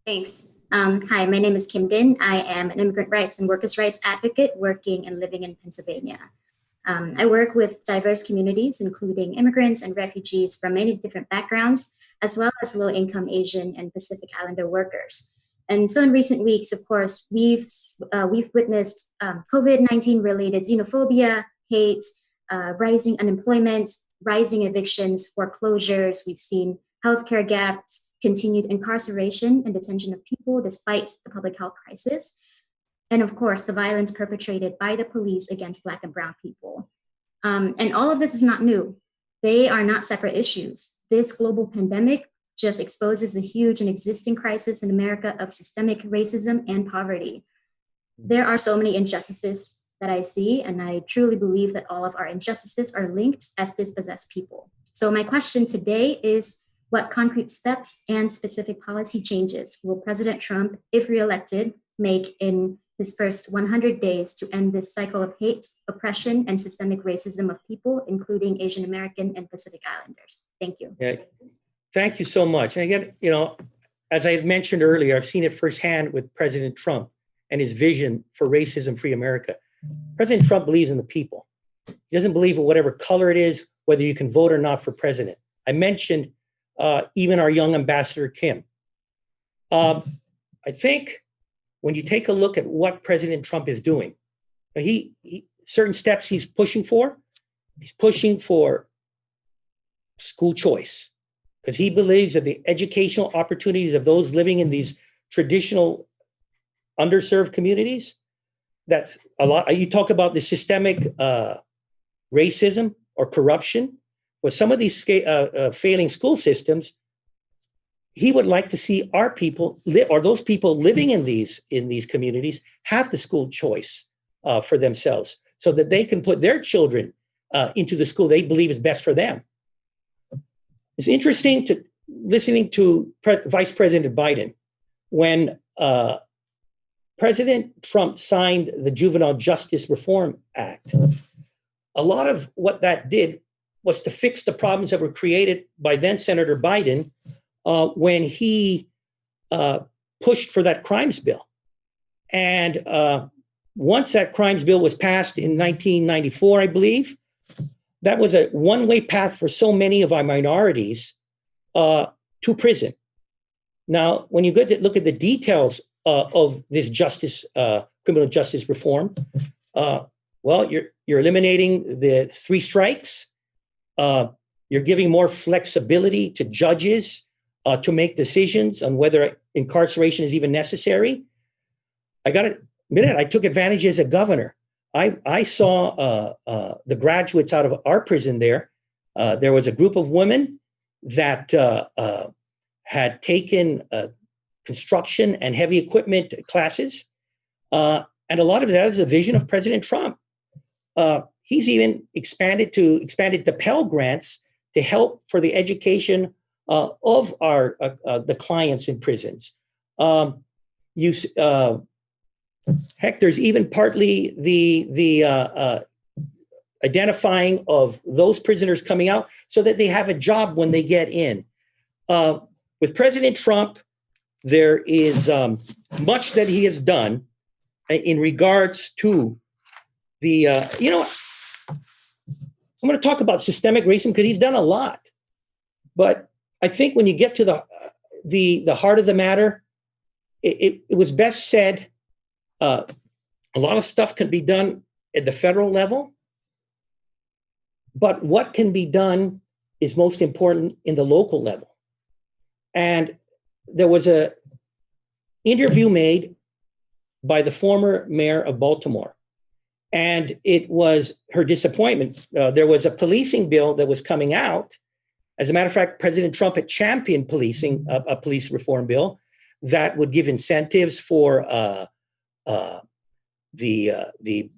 Thanks. Hi, my name is Kim Din. I am an immigrant rights and workers' rights advocate working and living in Pennsylvania. I work with diverse communities, including immigrants and refugees from many different backgrounds, as well as low-income Asian and Pacific Islander workers. And so in recent weeks, of course, we've witnessed COVID-19 related xenophobia, hate, rising unemployment, rising evictions, foreclosures. We've seen healthcare gaps, continued incarceration and detention of people despite the public health crisis. And of course, the violence perpetrated by the police against Black and Brown people. And all of this is not new. They are not separate issues. This global pandemic just exposes the huge and existing crisis in America of systemic racism and poverty. There are so many injustices that I see, and I truly believe that all of our injustices are linked as dispossessed people. So my question today is, what concrete steps and specific policy changes will President Trump, if reelected, make in his first 100 days to end this cycle of hate, oppression, and systemic racism of people, including Asian American and Pacific Islanders? Thank you. Yeah, thank you so much. And again, as I had mentioned earlier, I've seen it firsthand with President Trump and his vision for racism-free America. President Trump believes in the people. He doesn't believe in whatever color it is, whether you can vote or not for president. I mentioned even our young ambassador, Kim. I think when you take a look at what President Trump is doing, he certain steps he's pushing for school choice, because he believes that the educational opportunities of those living in these traditional underserved communities, that's a lot. You talk about the systemic racism or corruption with some of these failing school systems. He would like to see our people or those people living in these communities have the school choice for themselves, so that they can put their children into the school they believe is best for them. It's interesting listening to Vice President Biden when President Trump signed the Juvenile Justice Reform Act. A lot of what that did was to fix the problems that were created by then Senator Biden when he pushed for that crimes bill. And once that crimes bill was passed in 1994, I believe, that was a one-way path for so many of our minorities to prison. Now, when you go to look at the details of this criminal justice reform, well, you're eliminating the 3 strikes. You're giving more flexibility to judges to make decisions on whether incarceration is even necessary. I got to admit, I took advantage as a governor. I saw the graduates out of our prison there. There was a group of women that had taken construction and heavy equipment classes. And a lot of that is a vision of President Trump. He's even expanded the Pell Grants to help for the education of the clients in prisons. Heck, there's even partly the identifying of those prisoners coming out so that they have a job when they get in. With President Trump, there is much that he has done in regards to the, I'm going to talk about systemic racism because he's done a lot. But I think when you get to the heart of the matter, it was best said. A lot of stuff can be done at the federal level, but what can be done is most important in the local level. And there was an interview made by the former mayor of Baltimore, and it was her disappointment. There was a policing bill that was coming out. As a matter of fact, President Trump had championed policing, a police reform bill that would give incentives for the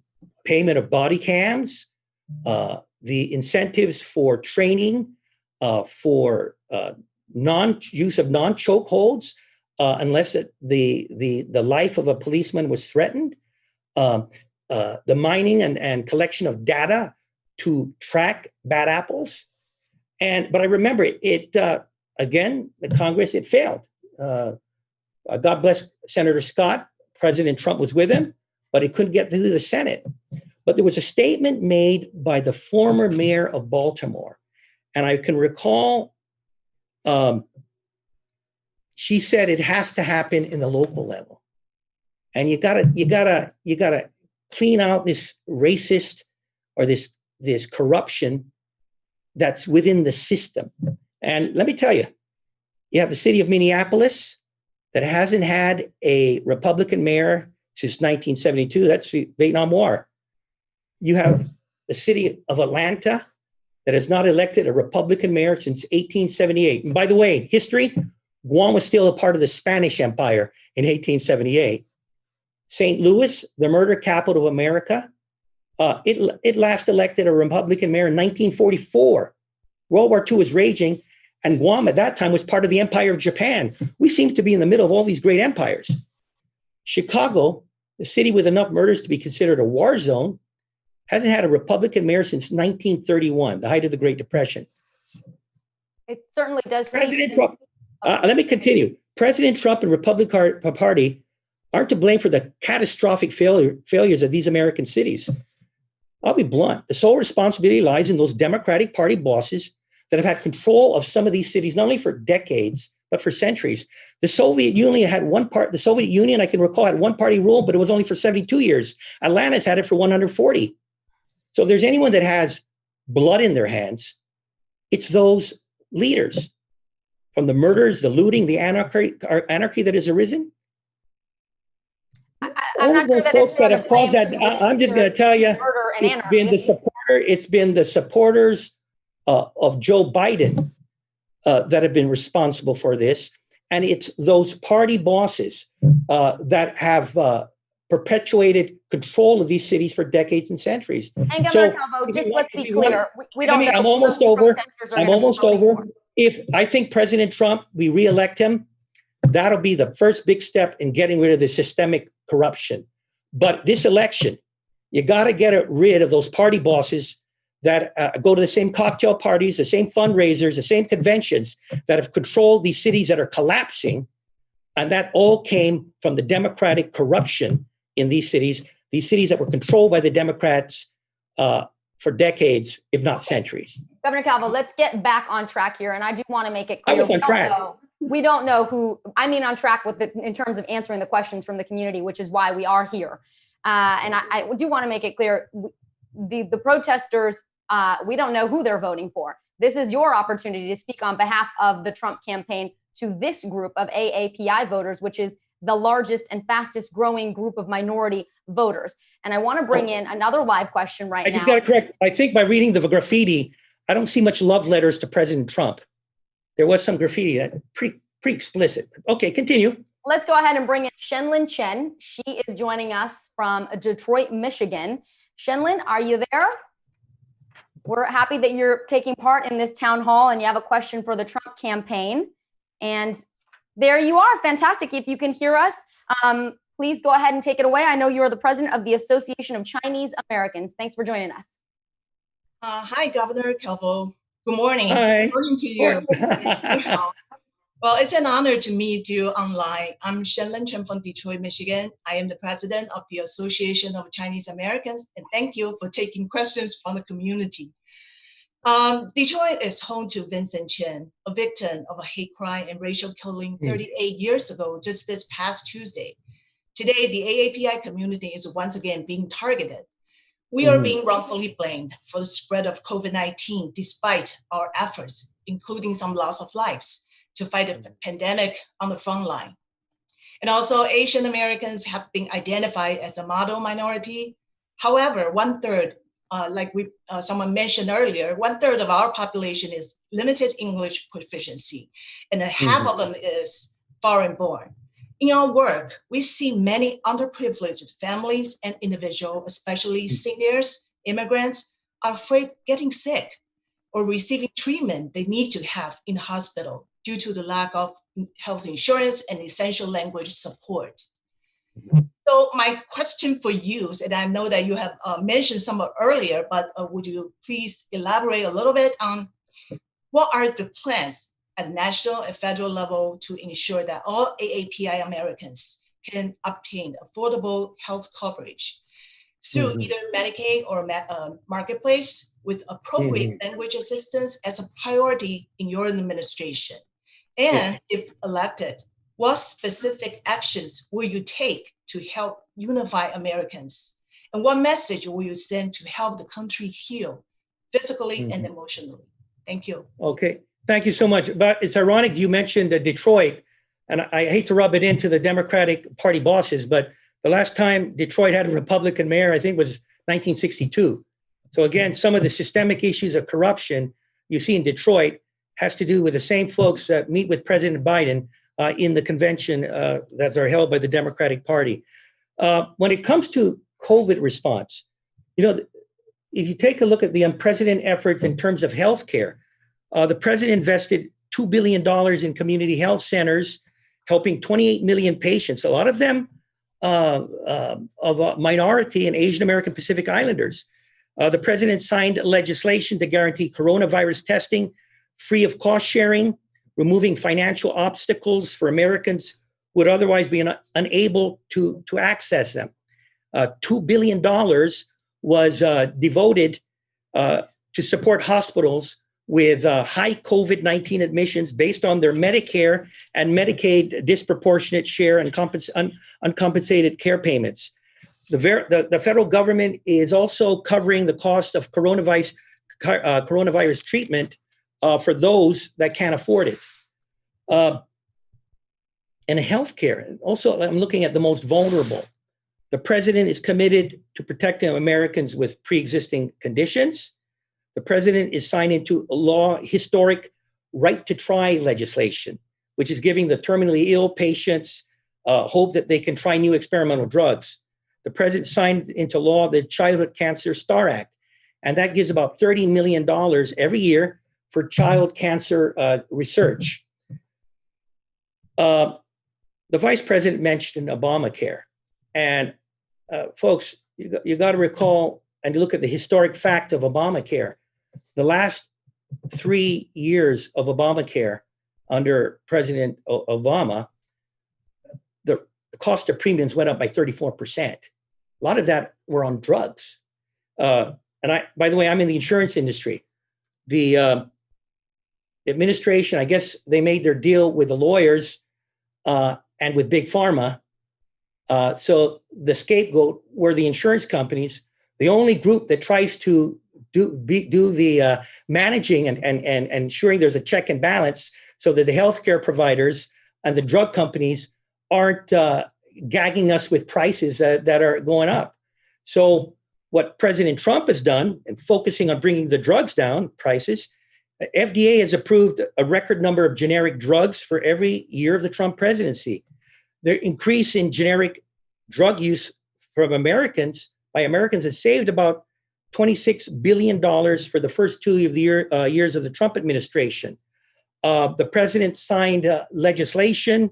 payment of body cams, the incentives for training, for use of non-chokeholds, unless the life of a policeman was threatened, the mining and collection of data to track bad apples. But I remember it again, the Congress, it failed. God bless Senator Scott. President Trump was with him, but it couldn't get through the Senate. But there was a statement made by the former mayor of Baltimore, and I can recall she said it has to happen in the local level, and you gotta clean out this racist or this corruption that's within the system. And let me tell you, you have the city of Minneapolis that hasn't had a Republican mayor since 1972. That's the Vietnam War. You have the city of Atlanta that has not elected a Republican mayor since 1878. And by the way, history, Guam was still a part of the Spanish Empire in 1878. St. Louis, the murder capital of America, it last elected a Republican mayor in 1944. World War II was raging, and Guam at that time was part of the Empire of Japan. We seem to be in the middle of all these great empires. Chicago, the city with enough murders to be considered a war zone, hasn't had a Republican mayor since 1931, the height of the Great Depression. It certainly does. President Trump, let me continue. President Trump and Republican Party aren't to blame for the catastrophic failures of these American cities. I'll be blunt. The sole responsibility lies in those Democratic Party bosses that have had control of some of these cities, not only for decades, but for centuries. The Soviet Union, I can recall, had one party rule, but it was only for 72 years. Atlanta's had it for 140. So if there's anyone that has blood in their hands, it's those leaders. From the murders, the looting, the anarchy that has arisen. All of those folks that have caused that, I'm just going to tell you, it's been the supporters of Joe Biden that have been responsible for this. And it's those party bosses that have perpetuated control of these cities for decades and centuries. And Governor Calvo, just let's be clear. We don't know. I'm almost over. If I think President Trump, we reelect him, that'll be the first big step in getting rid of the systemic corruption. But this election, you got to get rid of those party bosses that go to the same cocktail parties, the same fundraisers, the same conventions that have controlled these cities that are collapsing. And that all came from the Democratic corruption in these cities that were controlled by the Democrats for decades, if not centuries. Governor Calvo, let's get back on track here. And I do want to make it clear. I was on track. We don't know who, I mean, on track with in terms of answering the questions from the community, which is why we are here. And I do want to make it clear, the protesters, we don't know who they're voting for. This is your opportunity to speak on behalf of the Trump campaign to this group of AAPI voters, which is the largest and fastest growing group of minority voters. And I want to bring in another live question right now. I just got to correct. I think by reading the graffiti, I don't see much love letters to President Trump. There was some graffiti that pretty explicit. Okay, continue. Let's go ahead and bring in Shenlin Chen. She is joining us from Detroit, Michigan. Shenlin, are you there? We're happy that you're taking part in this town hall and you have a question for the Trump campaign. And there you are. Fantastic. If you can hear us, please go ahead and take it away. I know you're the president of the Association of Chinese Americans. Thanks for joining us. Hi, Governor Calvo. Good morning. Hi. Good morning to you. Well, it's an honor to meet you online. I'm Shenlin Chen from Detroit, Michigan. I am the president of the Association of Chinese Americans, and thank you for taking questions from the community. Detroit is home to Vincent Chin, a victim of a hate crime and racial killing 38 years ago, just this past Tuesday. Today, the AAPI community is once again being targeted. We are being wrongfully blamed for the spread of COVID-19, despite our efforts, including some loss of lives, to fight a pandemic on the front line. And also, Asian Americans have been identified as a model minority. However, 1/3, like someone mentioned earlier, 1/3 of our population is limited English proficiency, and half of them is foreign-born. In our work, we see many underprivileged families and individuals, especially seniors, immigrants, are afraid getting sick or receiving treatment they need to have in the hospital due to the lack of health insurance and essential language support. So my question for you, and I know that you have mentioned some earlier, but would you please elaborate a little bit on what are the plans at national and federal level to ensure that all AAPI Americans can obtain affordable health coverage through either Medicaid or Marketplace with appropriate language assistance as a priority in your administration? And if elected, what specific actions will you take to help unify Americans? And what message will you send to help the country heal physically and emotionally? Thank you. Okay, thank you so much. But it's ironic you mentioned Detroit, and I hate to rub it into the Democratic Party bosses, but the last time Detroit had a Republican mayor, I think was 1962. So again, some of the systemic issues of corruption you see in Detroit has to do with the same folks that meet with President Biden in the convention that are held by the Democratic Party. When it comes to COVID response, you know, if you take a look at the unprecedented efforts in terms of healthcare, the president invested $2 billion in community health centers, helping 28 million patients, a lot of them of minority and Asian American Pacific Islanders. The president signed legislation to guarantee coronavirus testing free of cost sharing, removing financial obstacles for Americans would otherwise be unable to access them. $2 billion was devoted to support hospitals with high COVID-19 admissions based on their Medicare and Medicaid disproportionate share and uncompensated care payments. The federal government is also covering the cost of coronavirus treatment for those that can't afford it. And healthcare, also I'm looking at the most vulnerable. The president is committed to protecting Americans with pre-existing conditions. The president is signed into a law, historic right to try legislation, which is giving the terminally ill patients hope that they can try new experimental drugs. The president signed into law the Childhood Cancer STAR Act, and that gives about $30 million every year for child cancer research. The vice president mentioned Obamacare. And folks, you got to recall and look at the historic fact of Obamacare. The last 3 years of Obamacare under President Obama, the cost of premiums went up by 34%. A lot of that were on drugs. And by the way, I'm in the insurance industry. The administration, I guess they made their deal with the lawyers and with Big Pharma. So the scapegoat were the insurance companies. The only group that tries to do the managing and ensuring there's a check and balance so that the healthcare providers and the drug companies aren't gagging us with prices that are going up. So what President Trump has done and focusing on bringing the drugs down, prices, FDA has approved a record number of generic drugs for every year of the Trump presidency. The increase in generic drug use from Americans has saved about $26 billion for the first 2 of the years of the Trump administration. The president signed legislation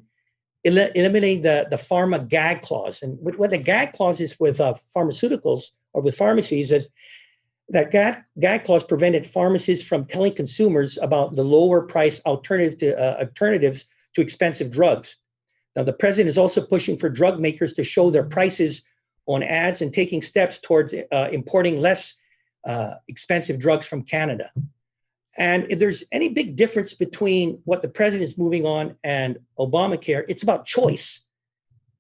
eliminating the pharma gag clause. And what the gag clause is with pharmaceuticals or with pharmacies is that gag clause prevented pharmacies from telling consumers about the lower price alternatives to expensive drugs. Now, the president is also pushing for drug makers to show their prices on ads and taking steps towards importing less expensive drugs from Canada. And if there's any big difference between what the president is moving on and Obamacare, it's about choice.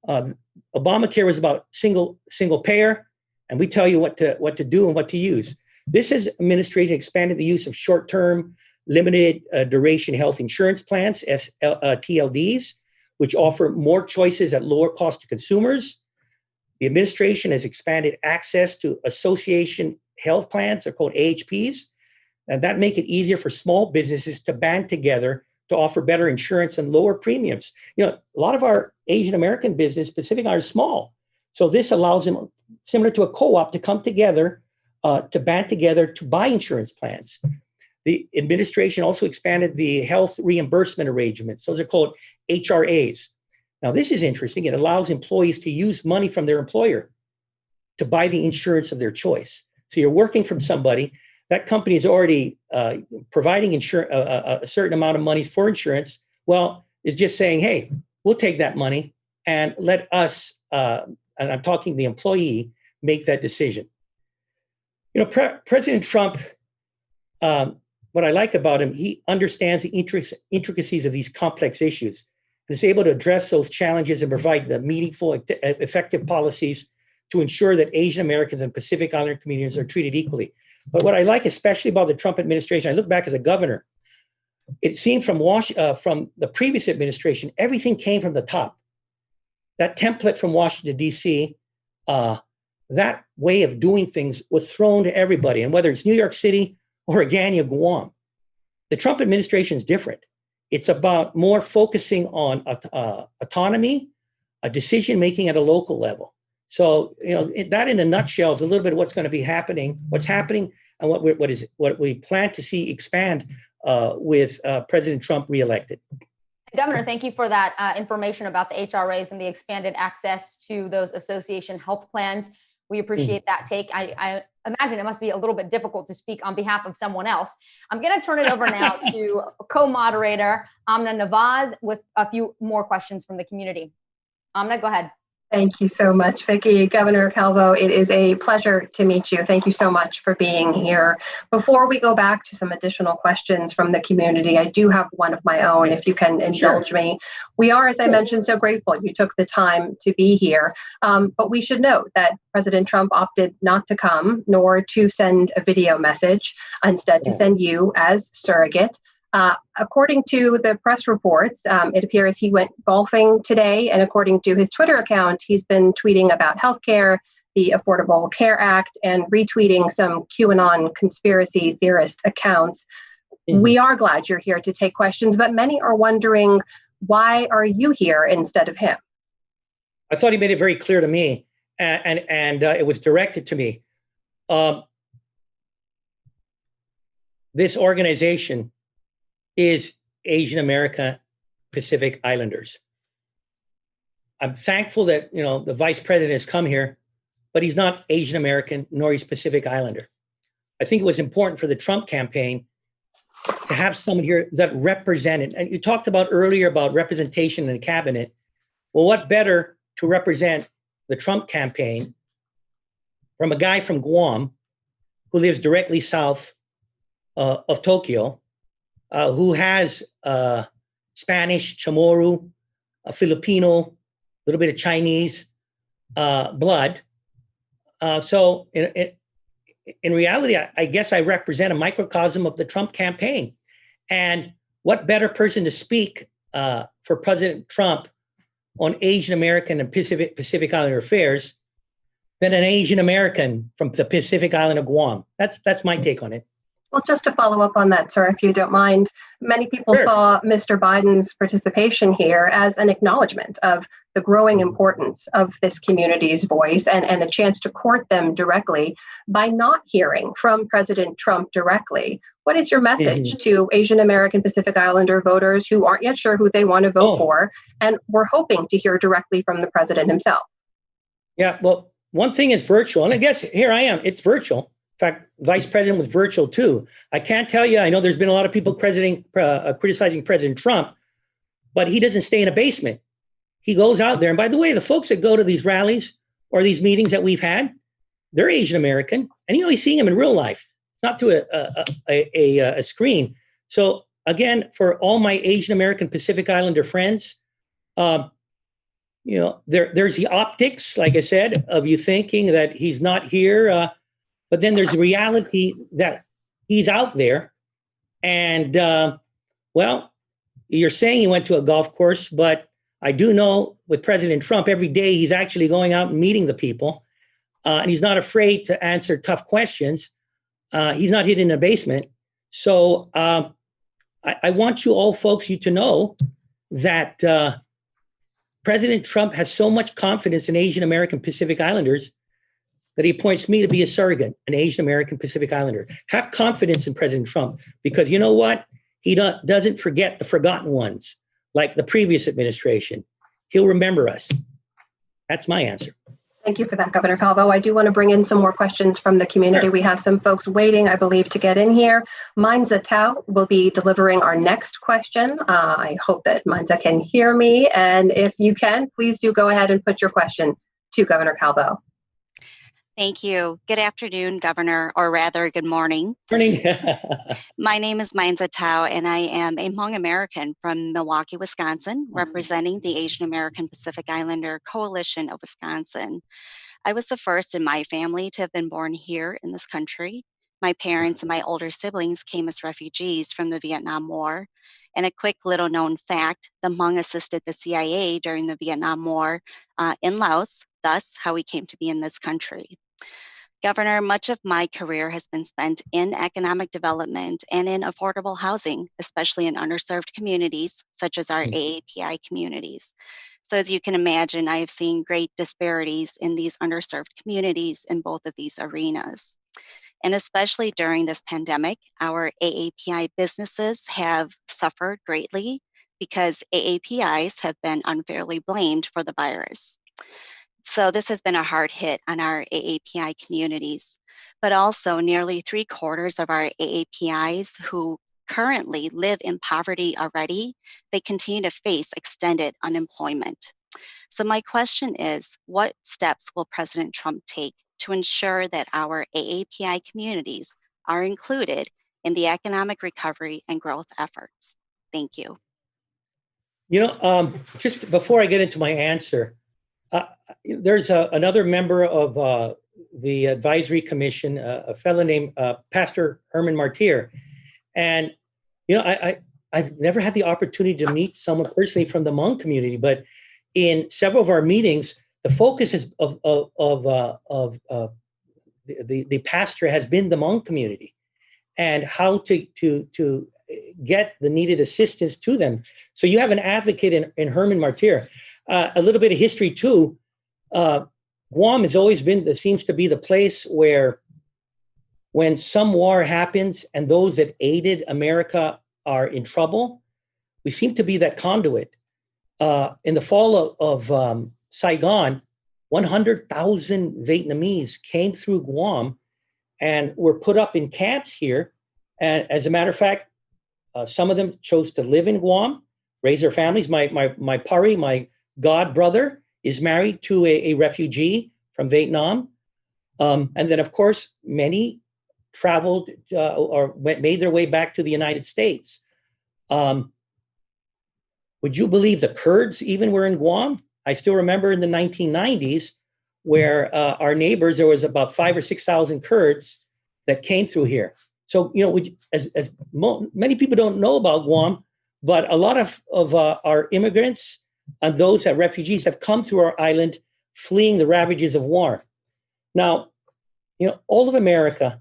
Obamacare was about single payer, and we tell you what to do and what to use. This administration expanded the use of short-term, limited duration health insurance plans, TLDs, which offer more choices at lower cost to consumers. The administration has expanded access to association health plans, they're called AAPIs, and that make it easier for small businesses to band together to offer better insurance and lower premiums. You know, a lot of our Asian American business, specifically, are small. So this allows them, similar to a co-op, to come together, to band together to buy insurance plans. The administration also expanded the health reimbursement arrangements. Those are called HRAs. Now, this is interesting. It allows employees to use money from their employer to buy the insurance of their choice. So you're working from somebody, that company is already providing a certain amount of money for insurance. Well, it's just saying, hey, we'll take that money and let us, and I'm talking the employee, make that decision. You know, President Trump, what I like about him, he understands the intricacies of these complex issues and is able to address those challenges and provide the meaningful, effective policies to ensure that Asian Americans and Pacific Islander communities are treated equally. But what I like especially about the Trump administration, I look back as a governor, it seemed from the previous administration, everything came from the top. That template from Washington, D.C., that way of doing things was thrown to everybody. And whether it's New York City or Agana, Guam, the Trump administration is different. It's about more focusing on autonomy, decision-making at a local level. So, you know, that in a nutshell is a little bit of what's going to be happening, and what we plan to see expand with President Trump reelected. Governor, thank you for that information about the HRAs and the expanded access to those association health plans. We appreciate that take. I imagine it must be a little bit difficult to speak on behalf of someone else. I'm going to turn it over now to co-moderator Amna Nawaz with a few more questions from the community. Amna, go ahead. Thank you so much, Vicki. Governor Calvo, it is a pleasure to meet you. Thank you so much for being here. Before we go back to some additional questions from the community, I do have one of my own, if you can indulge me. We are, as I mentioned, so grateful you took the time to be here. But we should note that President Trump opted not to come, nor to send a video message, instead to send you as surrogate. According to the press reports, it appears he went golfing today, and according to his Twitter account, he's been tweeting about healthcare, the Affordable Care Act, and retweeting some QAnon conspiracy theorist accounts. We are glad you're here to take questions, but many are wondering, why are you here instead of him? I thought he made it very clear to me, and it was directed to me. This organization is Asian American Pacific Islanders. I'm thankful that, you know, the vice president has come here, but he's not Asian American nor he's Pacific Islander. I think it was important for the Trump campaign to have someone here that represented, and you talked about earlier about representation in the cabinet. Well, what better to represent the Trump campaign from a guy from Guam who lives directly south of Tokyo, who has Spanish, Chamorro, Filipino, a little bit of Chinese blood. So in reality, I guess I represent a microcosm of the Trump campaign. And what better person to speak for President Trump on Asian American and Pacific Islander affairs than an Asian American from the Pacific Island of Guam? That's my take on it. Well, just to follow up on that, sir, if you don't mind, many people saw Mr. Biden's participation here as an acknowledgement of the growing importance of this community's voice and a chance to court them directly by not hearing from President Trump directly. What is your message to Asian American Pacific Islander voters who aren't yet sure who they want to vote for and we're hoping to hear directly from the president himself? Yeah, well, one thing is virtual, and I guess here I am, it's virtual. In fact, Vice President was virtual too. I can't tell you, I know there's been a lot of people criticizing President Trump, but he doesn't stay in a basement. He goes out there. And by the way, the folks that go to these rallies or these meetings that we've had, they're Asian American. And you know, he's seeing them in real life, not through a screen. So again, for all my Asian American Pacific Islander friends, you know, there's the optics, like I said, of you thinking that he's not here. But then there's the reality that he's out there. And, well, you're saying he went to a golf course, but I do know with President Trump, every day he's actually going out and meeting the people. And he's not afraid to answer tough questions. He's not hidden in a basement. So I want you all folks, you to know that President Trump has so much confidence in Asian American Pacific Islanders that he appoints me to be a surrogate, an Asian American Pacific Islander. Have confidence in President Trump, because you know what? He doesn't forget the forgotten ones, like the previous administration. He'll remember us. That's my answer. Thank you for that, Governor Calvo. I do want to bring in some more questions from the community. Sure. We have some folks waiting, I believe, to get in here. Mainza Tao will be delivering our next question. I hope that Mainza can hear me. And if you can, please do go ahead and put your question to Governor Calvo. Thank you. Good afternoon, Governor, or rather, good morning. Morning. My name is Mainza Tao, and I am a Hmong American from Milwaukee, Wisconsin, representing the Asian American Pacific Islander Coalition of Wisconsin. I was the first in my family to have been born here in this country. My parents and my older siblings came as refugees from the Vietnam War. And a quick little known fact, the Hmong assisted the CIA during the Vietnam War in Laos, thus how we came to be in this country. Governor, much of my career has been spent in economic development and in affordable housing, especially in underserved communities, such as our AAPI communities. So as you can imagine, I have seen great disparities in these underserved communities in both of these arenas. And especially during this pandemic, our AAPI businesses have suffered greatly because AAPIs have been unfairly blamed for the virus. So this has been a hard hit on our AAPI communities, but also nearly 3/4 of our AAPIs who currently live in poverty already, they continue to face extended unemployment. So my question is, what steps will President Trump take to ensure that our AAPI communities are included in the economic recovery and growth efforts? Thank you. Just before I get into my answer, there's another member of the advisory commission, a fellow named Pastor Herman Martir. And, I've never had the opportunity to meet someone personally from the Hmong community, but in several of our meetings, the focus is the pastor has been the Hmong community and how to get the needed assistance to them. So you have an advocate in Herman Martir. A little bit of history too. Guam has always been, seems to be the place where when some war happens and those that aided America are in trouble, we seem to be that conduit. In the fall of Saigon, 100,000 Vietnamese came through Guam and were put up in camps here. And as a matter of fact, some of them chose to live in Guam, raise their families. My pari, my god brother, is married to a refugee from Vietnam. And then, of course, many traveled or made their way back to the United States. Would you believe the Kurds even were in Guam? I still remember in the 1990s where our neighbors, there was about 5,000 or 6,000 Kurds that came through here. So, many people don't know about Guam, but a lot of our immigrants and those that refugees have come through our island fleeing the ravages of war. Now, all of America,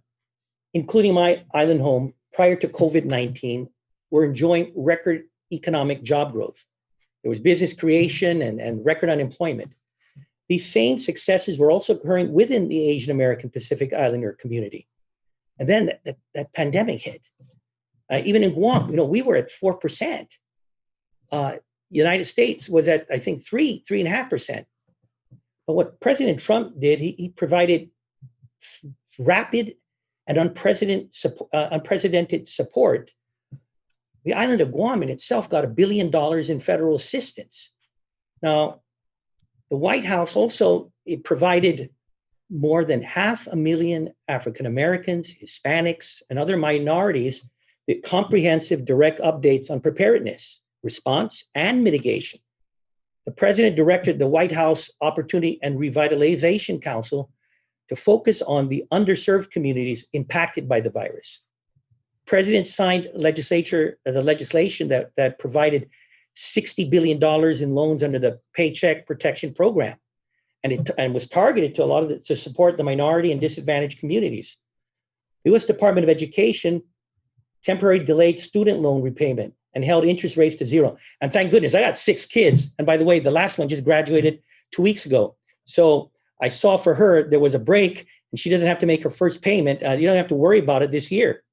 including my island home, prior to COVID-19, were enjoying record economic job growth. There was business creation and record unemployment. These same successes were also occurring within the Asian American Pacific Islander community. And then that pandemic hit. Even in Guam, we were at 4%. The United States was at, I think, 3.5%. But what President Trump did, he provided rapid and unprecedented support. The island of Guam in itself got $1 billion in federal assistance. Now, the White House also provided more than 500,000 African Americans, Hispanics, and other minorities with comprehensive direct updates on preparedness, response, and mitigation. The president directed the White House Opportunity and Revitalization Council to focus on the underserved communities impacted by the virus. President signed the legislation that provided $60 billion in loans under the Paycheck Protection Program, and was targeted to a lot of to support the minority and disadvantaged communities. The U.S. Department of Education temporarily delayed student loan repayment and held interest rates to zero. And thank goodness, I got 6 kids. And by the way, the last one just graduated 2 weeks ago. So I saw for her, there was a break and she doesn't have to make her first payment. You don't have to worry about it this year.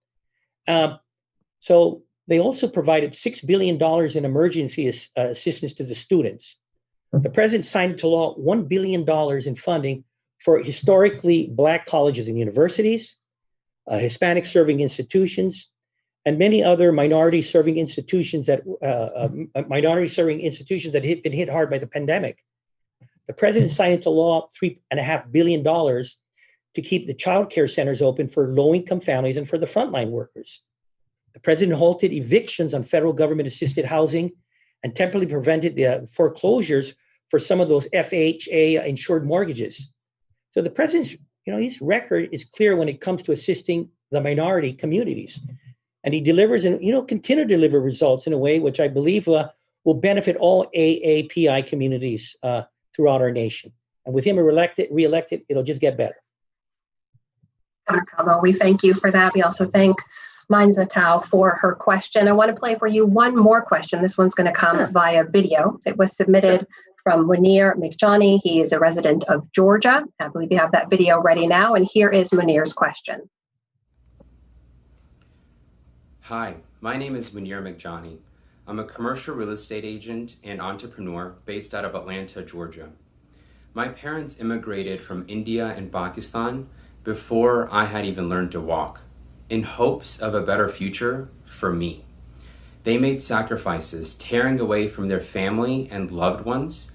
So they also provided $6 billion in emergency assistance to the students. The president signed into law $1 billion in funding for historically Black colleges and universities, Hispanic serving institutions, and many other minority serving institutions that had been hit hard by the pandemic. The president signed into law $3.5 billion to keep the child care centers open for low-income families and for the frontline workers. The president halted evictions on federal government-assisted housing and temporarily prevented the foreclosures for some of those FHA insured mortgages. So the president's, his record is clear when it comes to assisting the minority communities. And he delivers and, continue to deliver results in a way which I believe will benefit all AAPI communities throughout our nation. And with him reelected, it'll just get better. Dr. Calvo, we thank you for that. We also thank Mainza Tao for her question. I want to play for you one more question. This one's going to come via video. It was submitted from Munir McJohnny. He is a resident of Georgia. I believe you have that video ready now. And here is Munir's question. Hi, my name is Munir McJohnny. I'm a commercial real estate agent and entrepreneur based out of Atlanta, Georgia. My parents immigrated from India and Pakistan before I had even learned to walk, in hopes of a better future for me. They made sacrifices, tearing away from their family and loved ones,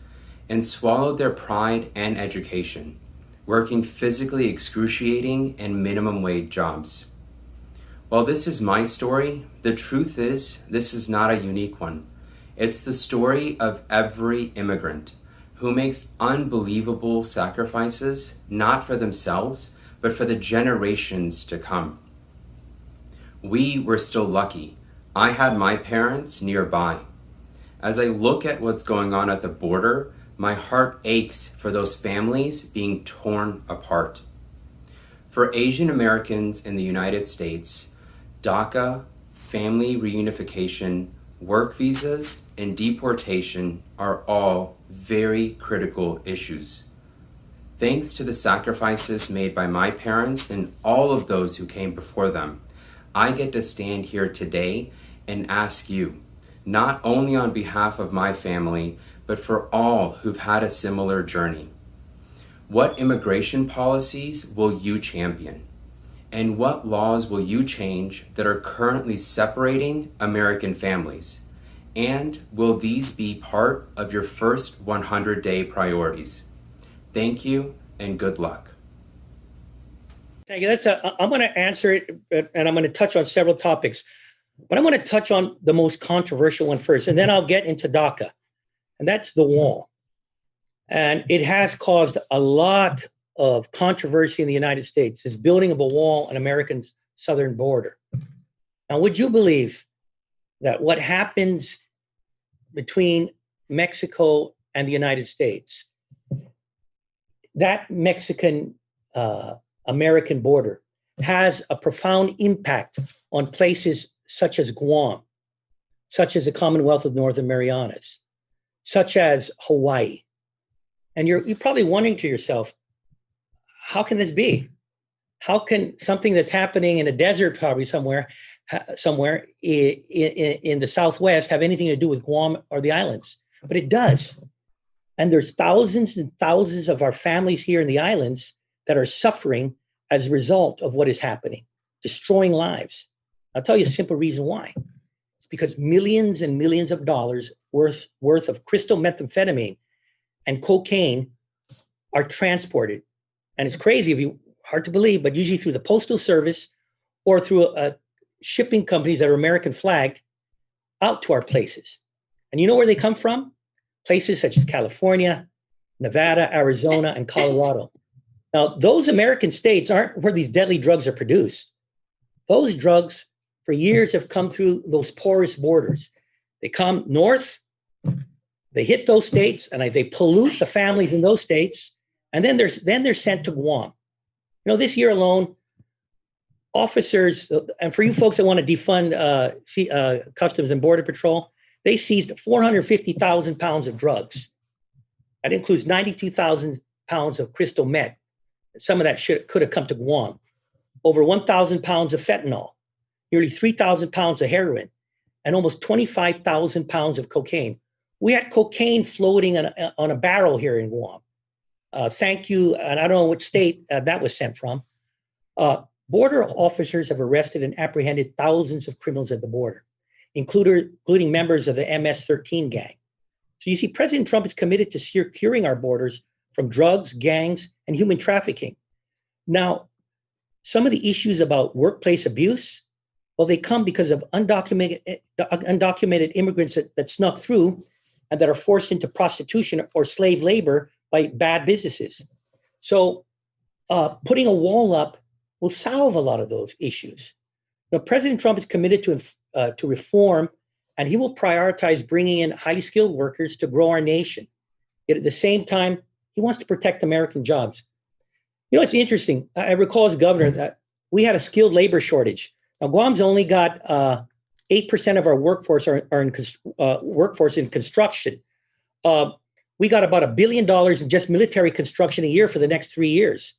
and swallowed their pride and education, working physically excruciating and minimum wage jobs. While this is my story, the truth is this is not a unique one. It's the story of every immigrant who makes unbelievable sacrifices, not for themselves, but for the generations to come. We were still lucky. I had my parents nearby. As I look at what's going on at the border, my heart aches for those families being torn apart. For Asian Americans in the United States, DACA, family reunification, work visas, and deportation are all very critical issues. Thanks to the sacrifices made by my parents and all of those who came before them, I get to stand here today and ask you, not only on behalf of my family, but for all who've had a similar journey, what immigration policies will you champion? And what laws will you change that are currently separating American families? And will these be part of your first 100-day priorities? Thank you and good luck. Thank you. I'm going to answer it, and I'm going to touch on several topics. But I'm going to touch on the most controversial one first, and then I'll get into DACA, and that's the wall. And it has caused a lot of controversy in the United States, this building of a wall on America's southern border. Now, would you believe that what happens between Mexico and the United States, that Mexican-American border has a profound impact on places such as Guam, such as the Commonwealth of Northern Marianas, such as Hawaii. And you're probably wondering to yourself, how can this be? How can something that's happening in a desert probably somewhere in the Southwest have anything to do with Guam or the islands? But it does. And there's thousands and thousands of our families here in the islands that are suffering as a result of what is happening, destroying lives. I'll tell you a simple reason why. It's because millions and millions of dollars worth of crystal methamphetamine and cocaine are transported. And it's crazy, hard to believe, but usually through the Postal Service or through shipping companies that are American flagged out to our places. And you know where they come from? Places such as California, Nevada, Arizona, and Colorado. Now, those American states aren't where these deadly drugs are produced. Those drugs for years have come through those porous borders. They come north, they hit those states, and they pollute the families in those states, and then they're sent to Guam. You know, this year alone, officers, and for you folks that want to defund Customs and Border Patrol, they seized 450,000 pounds of drugs. That includes 92,000 pounds of crystal meth. Some of that could have come to Guam. Over 1,000 pounds of fentanyl, nearly 3,000 pounds of heroin, and almost 25,000 pounds of cocaine. We had cocaine floating on a barrel here in Guam. Thank you, and I don't know which state that was sent from. Border officers have arrested and apprehended thousands of criminals at the border, including members of the MS-13 gang. So you see, President Trump is committed to securing our borders from drugs, gangs, and human trafficking. Now, some of the issues about workplace abuse, well, they come because of undocumented immigrants that snuck through and that are forced into prostitution or slave labor by bad businesses. So putting a wall up will solve a lot of those issues. Now, President Trump is committed to reform, and he will prioritize bringing in highly skilled workers to grow our nation. Yet at the same time, he wants to protect American jobs. You know, it's interesting. I recall as governor that we had a skilled labor shortage. Now, Guam's only got 8% of our workforce are in workforce in construction. We got about $1 billion in just military construction a year for the next 3 years.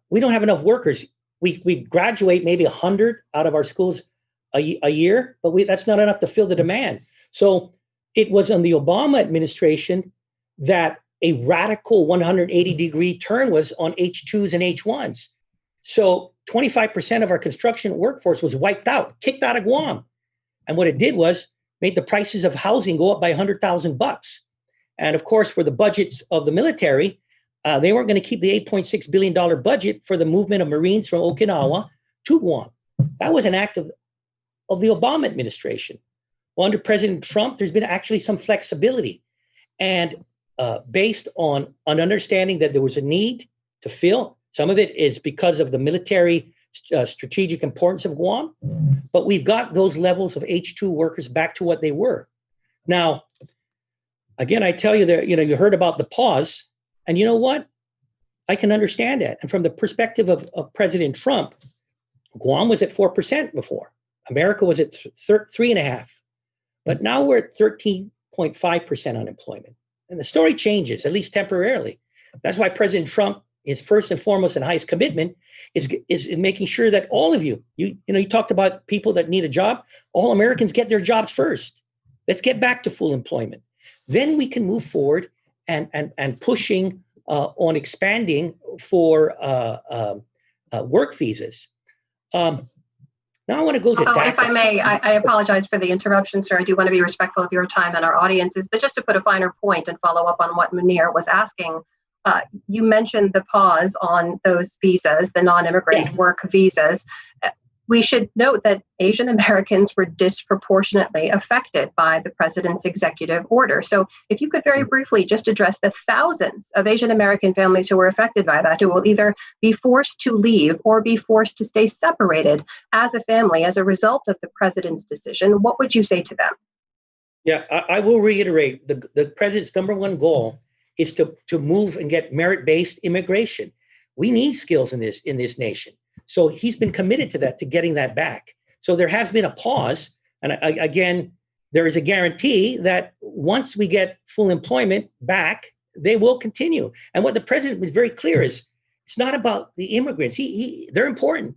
We don't have enough workers. We graduate maybe 100 out of our schools a year, but that's not enough to fill the demand. So it was on the Obama administration that a radical 180-degree turn was on H2s and H1s. So 25% of our construction workforce was wiped out, kicked out of Guam. And what it did was made the prices of housing go up by $100,000. And of course, for the budgets of the military, they weren't going to keep the $8.6 billion budget for the movement of Marines from Okinawa to Guam. That was an act of the Obama administration. Well, under President Trump, there's been actually some flexibility. And based on an understanding that there was a need to fill, some of it is because of the military strategic importance of Guam, but we've got those levels of H2 workers back to what they were. Now, again, I tell you that, you heard about the pause, and you know what? I can understand that. And from the perspective of President Trump, Guam was at 4% before. America was at 3.5%. But now we're at 13.5% unemployment. And the story changes, at least temporarily. That's why President Trump is first and foremost and highest commitment is making sure that all of you talked about people that need a job. All Americans get their jobs first. Let's get back to full employment. Then we can move forward and pushing on expanding for work visas. Now I want to go to DACA. If I may, I apologize for the interruption, sir. I do want to be respectful of your time and our audiences, but just to put a finer point and follow up on what Munir was asking, you mentioned the pause on those visas, the non-immigrant work visas. We should note that Asian Americans were disproportionately affected by the president's executive order. So if you could very briefly just address the thousands of Asian American families who were affected by that, who will either be forced to leave or be forced to stay separated as a family as a result of the president's decision, what would you say to them? Yeah, I will reiterate, the president's number one goal is to move and get merit-based immigration. We need skills in this nation. So he's been committed to that, to getting that back. So there has been a pause. And again, there is a guarantee that once we get full employment back, they will continue. And what the president was very clear is, it's not about the immigrants. They're important,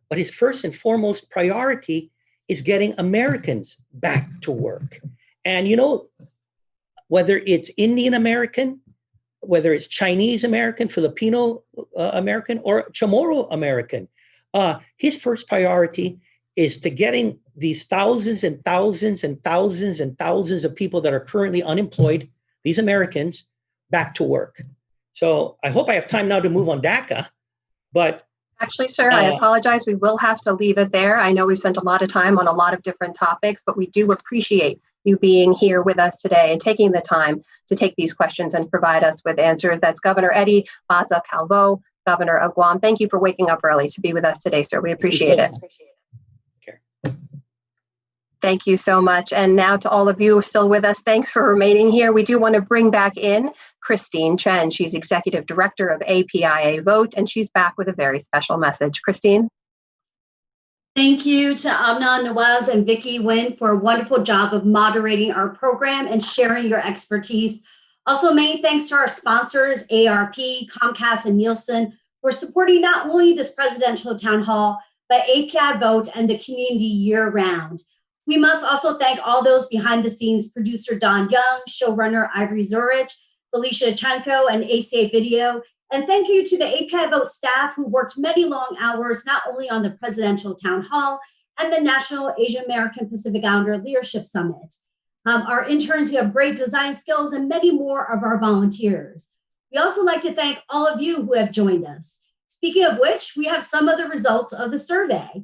but his first and foremost priority is getting Americans back to work. And whether it's Indian American, whether it's Chinese American, Filipino American, or Chamorro American, his first priority is to getting these thousands and thousands and thousands and thousands of people that are currently unemployed, these Americans, back to work. So I hope I have time now to move on DACA, but actually, sir, I apologize. We will have to leave it there. I know we've spent a lot of time on a lot of different topics, but we do appreciate you being here with us today and taking the time to take these questions and provide us with answers. That's Governor Eddie Calvo, Governor of Guam. Thank you for waking up early to be with us today, sir. We appreciate it. Thank you so much. And now to all of you still with us, thanks for remaining here. We do want to bring back in Christine Chen. She's Executive Director of APIA Vote, and she's back with a very special message. Christine? Thank you to Amna Nawaz and Vicky Nguyen for a wonderful job of moderating our program and sharing your expertise. Also, many thanks to our sponsors, AARP, Comcast, and Nielsen, for supporting not only this presidential town hall, but API Vote and the community year-round. We must also thank all those behind the scenes, producer Don Young, showrunner Ivory Zurich, Felicia Chanko, and ACA Video. And thank you to the API Vote staff who worked many long hours, not only on the presidential town hall and the National Asian American Pacific Islander Leadership Summit. Our interns who have great design skills, and many more of our volunteers. We also like to thank all of you who have joined us. Speaking of which, we have some of the results of the survey.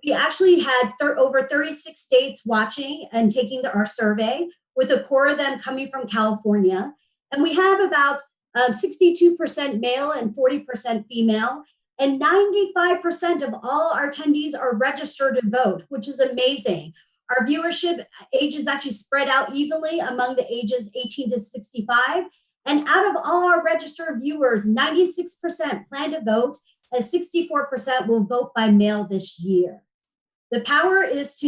We actually had over 36 states watching and taking our survey, with a core of them coming from California. And we have about 62% male and 40% female, and 95% of all our attendees are registered to vote, which is amazing. Our viewership age is actually spread out evenly among the ages 18 to 65. And out of all our registered viewers, 96% plan to vote, and 64% will vote by mail this year. The power is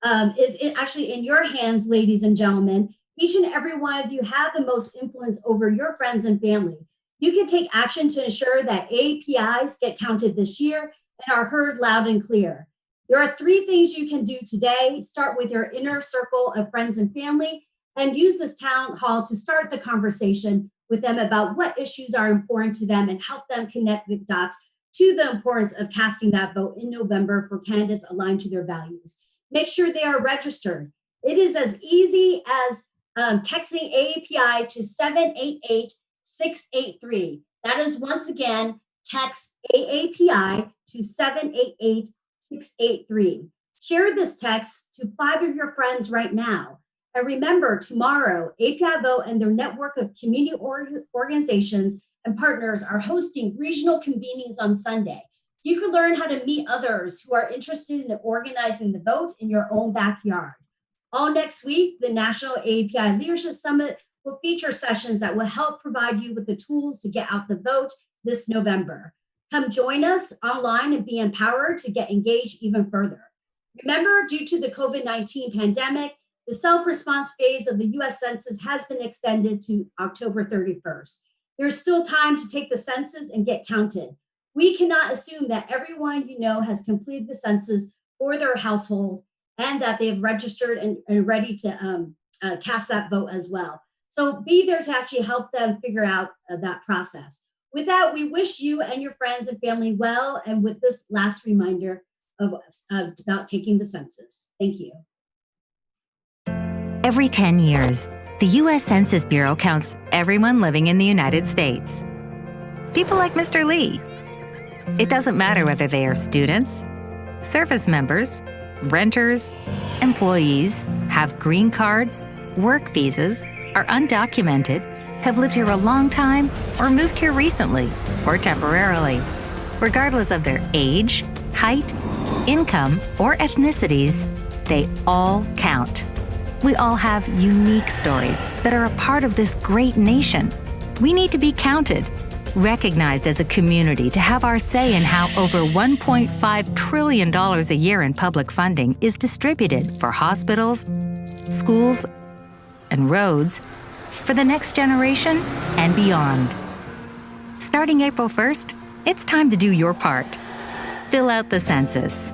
actually in your hands, ladies and gentlemen. Each and every one of you have the most influence over your friends and family. You can take action to ensure that AAPIs get counted this year and are heard loud and clear. There are 3 things you can do today. Start with your inner circle of friends and family, and use this town hall to start the conversation with them about what issues are important to them and help them connect the dots to the importance of casting that vote in November for candidates aligned to their values. Make sure they are registered. It is as easy as texting AAPI to 788-683. That is, once again, text AAPI to 788-683. Share this text to 5 of your friends right now. And remember, tomorrow, API Vote and their network of community organizations and partners are hosting regional convenings on Sunday. You can learn how to meet others who are interested in organizing the vote in your own backyard. All next week, the National AAPI Leadership Summit will feature sessions that will help provide you with the tools to get out the vote this November. Come join us online and be empowered to get engaged even further. Remember, due to the COVID-19 pandemic, the self-response phase of the US Census has been extended to October 31st. There's still time to take the census and get counted. We cannot assume that everyone you know has completed the census for their household and that they have registered and ready to cast that vote as well. So be there to actually help them figure out that process. With that, we wish you and your friends and family well, and with this last reminder about taking the census. Thank you. Every 10 years, the U.S. Census Bureau counts everyone living in the United States. People like Mr. Lee. It doesn't matter whether they are students, service members, renters, employees, have green cards, work visas, are undocumented, have lived here a long time, or moved here recently or temporarily. Regardless of their age, height, income, or ethnicities, they all count. We all have unique stories that are a part of this great nation. We need to be counted, recognized as a community to have our say in how over $1.5 trillion a year in public funding is distributed for hospitals, schools, and roads for the next generation and beyond. Starting April 1st, it's time to do your part. Fill out the census.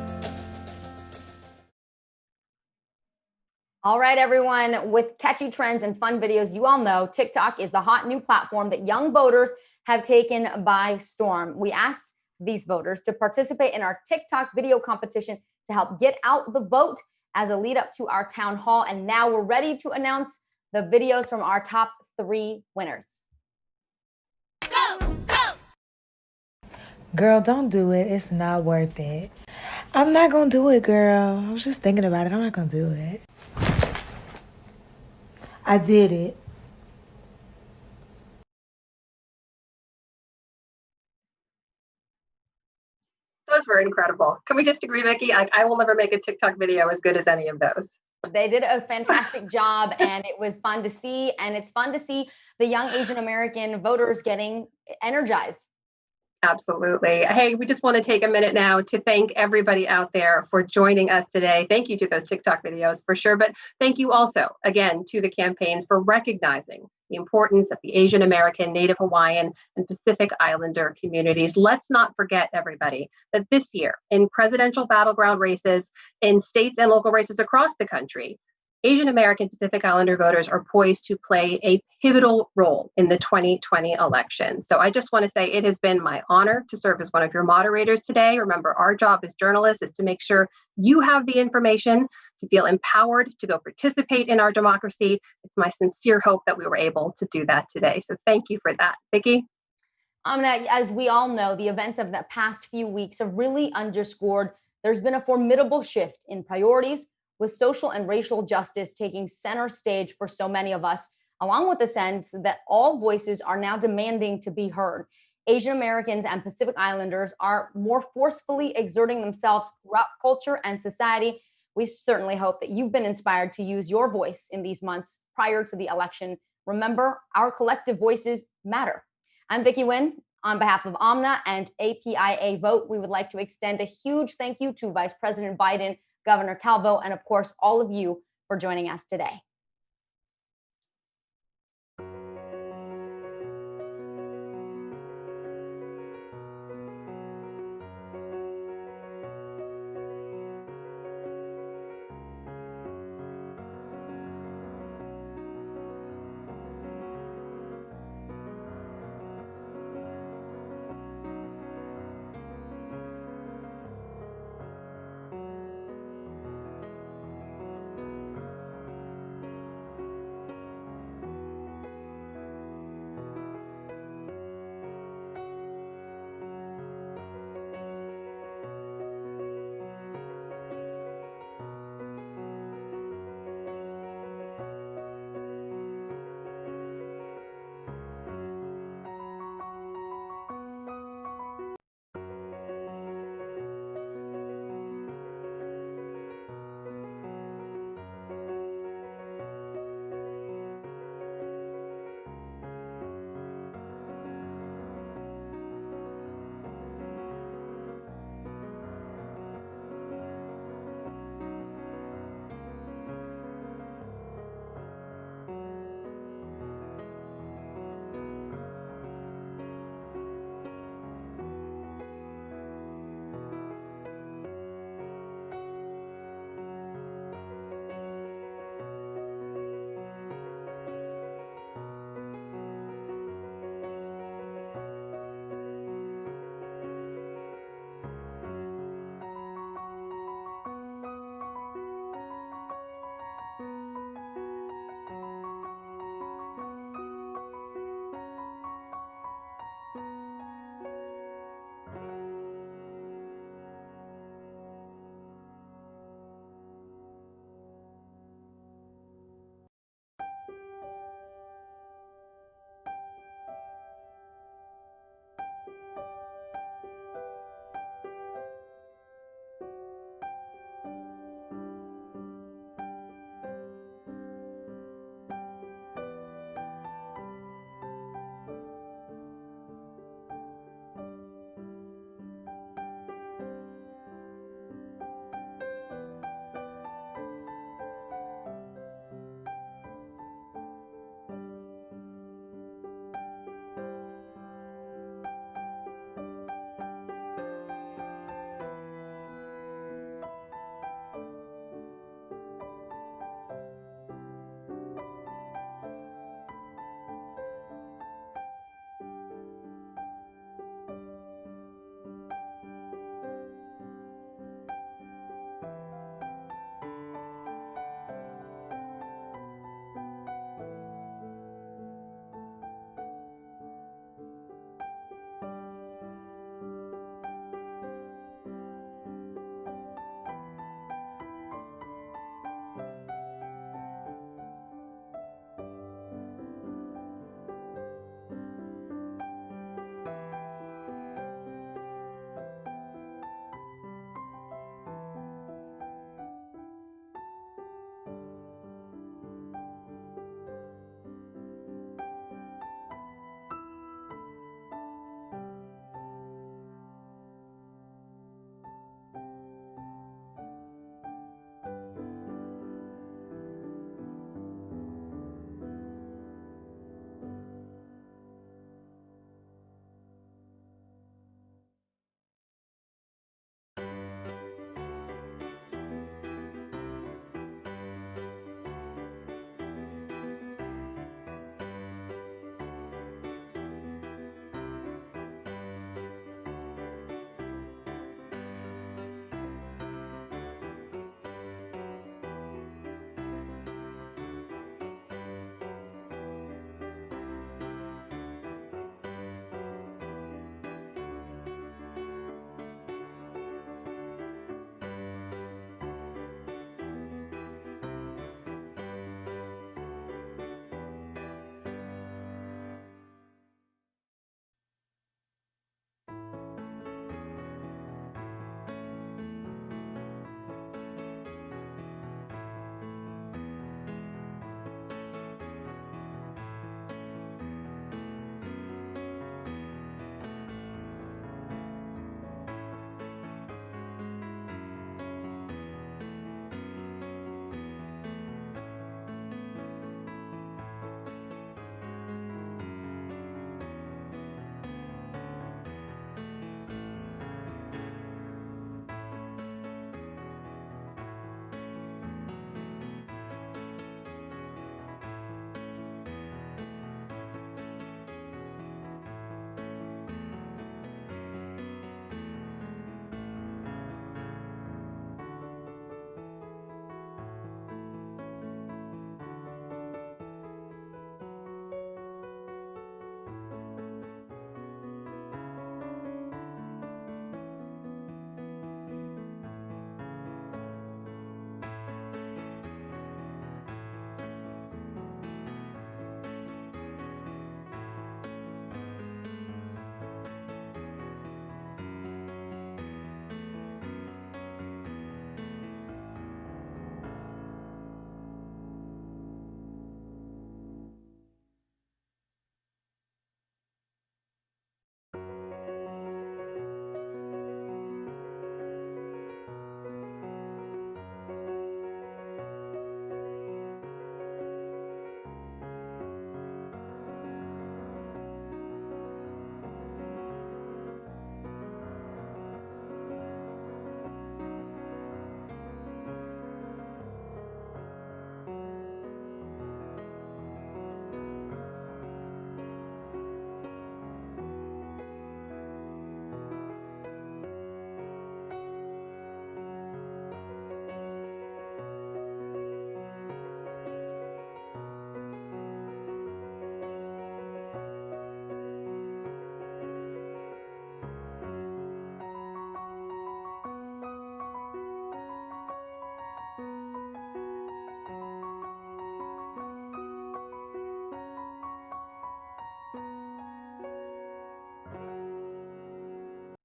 All right, everyone, with catchy trends and fun videos, you all know TikTok is the hot new platform that young voters have taken by storm. We asked these voters to participate in our TikTok video competition to help get out the vote as a lead up to our town hall. And now we're ready to announce the videos from our top 3 winners. Girl, don't do it. It's not worth it. I'm not gonna do it, girl. I was just thinking about it. I'm not gonna do it. I did it. Those were incredible. Can we just agree, Vicki? I will never make a TikTok video as good as any of those. They did a fantastic job, and it was fun to see. And it's fun to see the young Asian American voters getting energized. Absolutely. Hey, we just want to take a minute now to thank everybody out there for joining us today. Thank you to those TikTok videos for sure, but thank you also, again, to the campaigns for recognizing the importance of the Asian American, Native Hawaiian, and Pacific Islander communities. Let's not forget, everybody, that this year, in presidential battleground races, in states and local races across the country, Asian American Pacific Islander voters are poised to play a pivotal role in the 2020 election. So I just want to say it has been my honor to serve as one of your moderators today. Remember, our job as journalists is to make sure you have the information to feel empowered to go participate in our democracy. It's my sincere hope that we were able to do that today. So thank you for that. Vicki? As we all know, the events of the past few weeks have really underscored there's been a formidable shift in priorities, with social and racial justice taking center stage for so many of us, along with the sense that all voices are now demanding to be heard. Asian Americans and Pacific Islanders are more forcefully exerting themselves throughout culture and society. We certainly hope that you've been inspired to use your voice in these months prior to the election. Remember, our collective voices matter. I'm Vicki Nguyen. On behalf of AMNA and APIA Vote, we would like to extend a huge thank you to Vice President Biden, Governor Calvo, and of course, all of you for joining us today.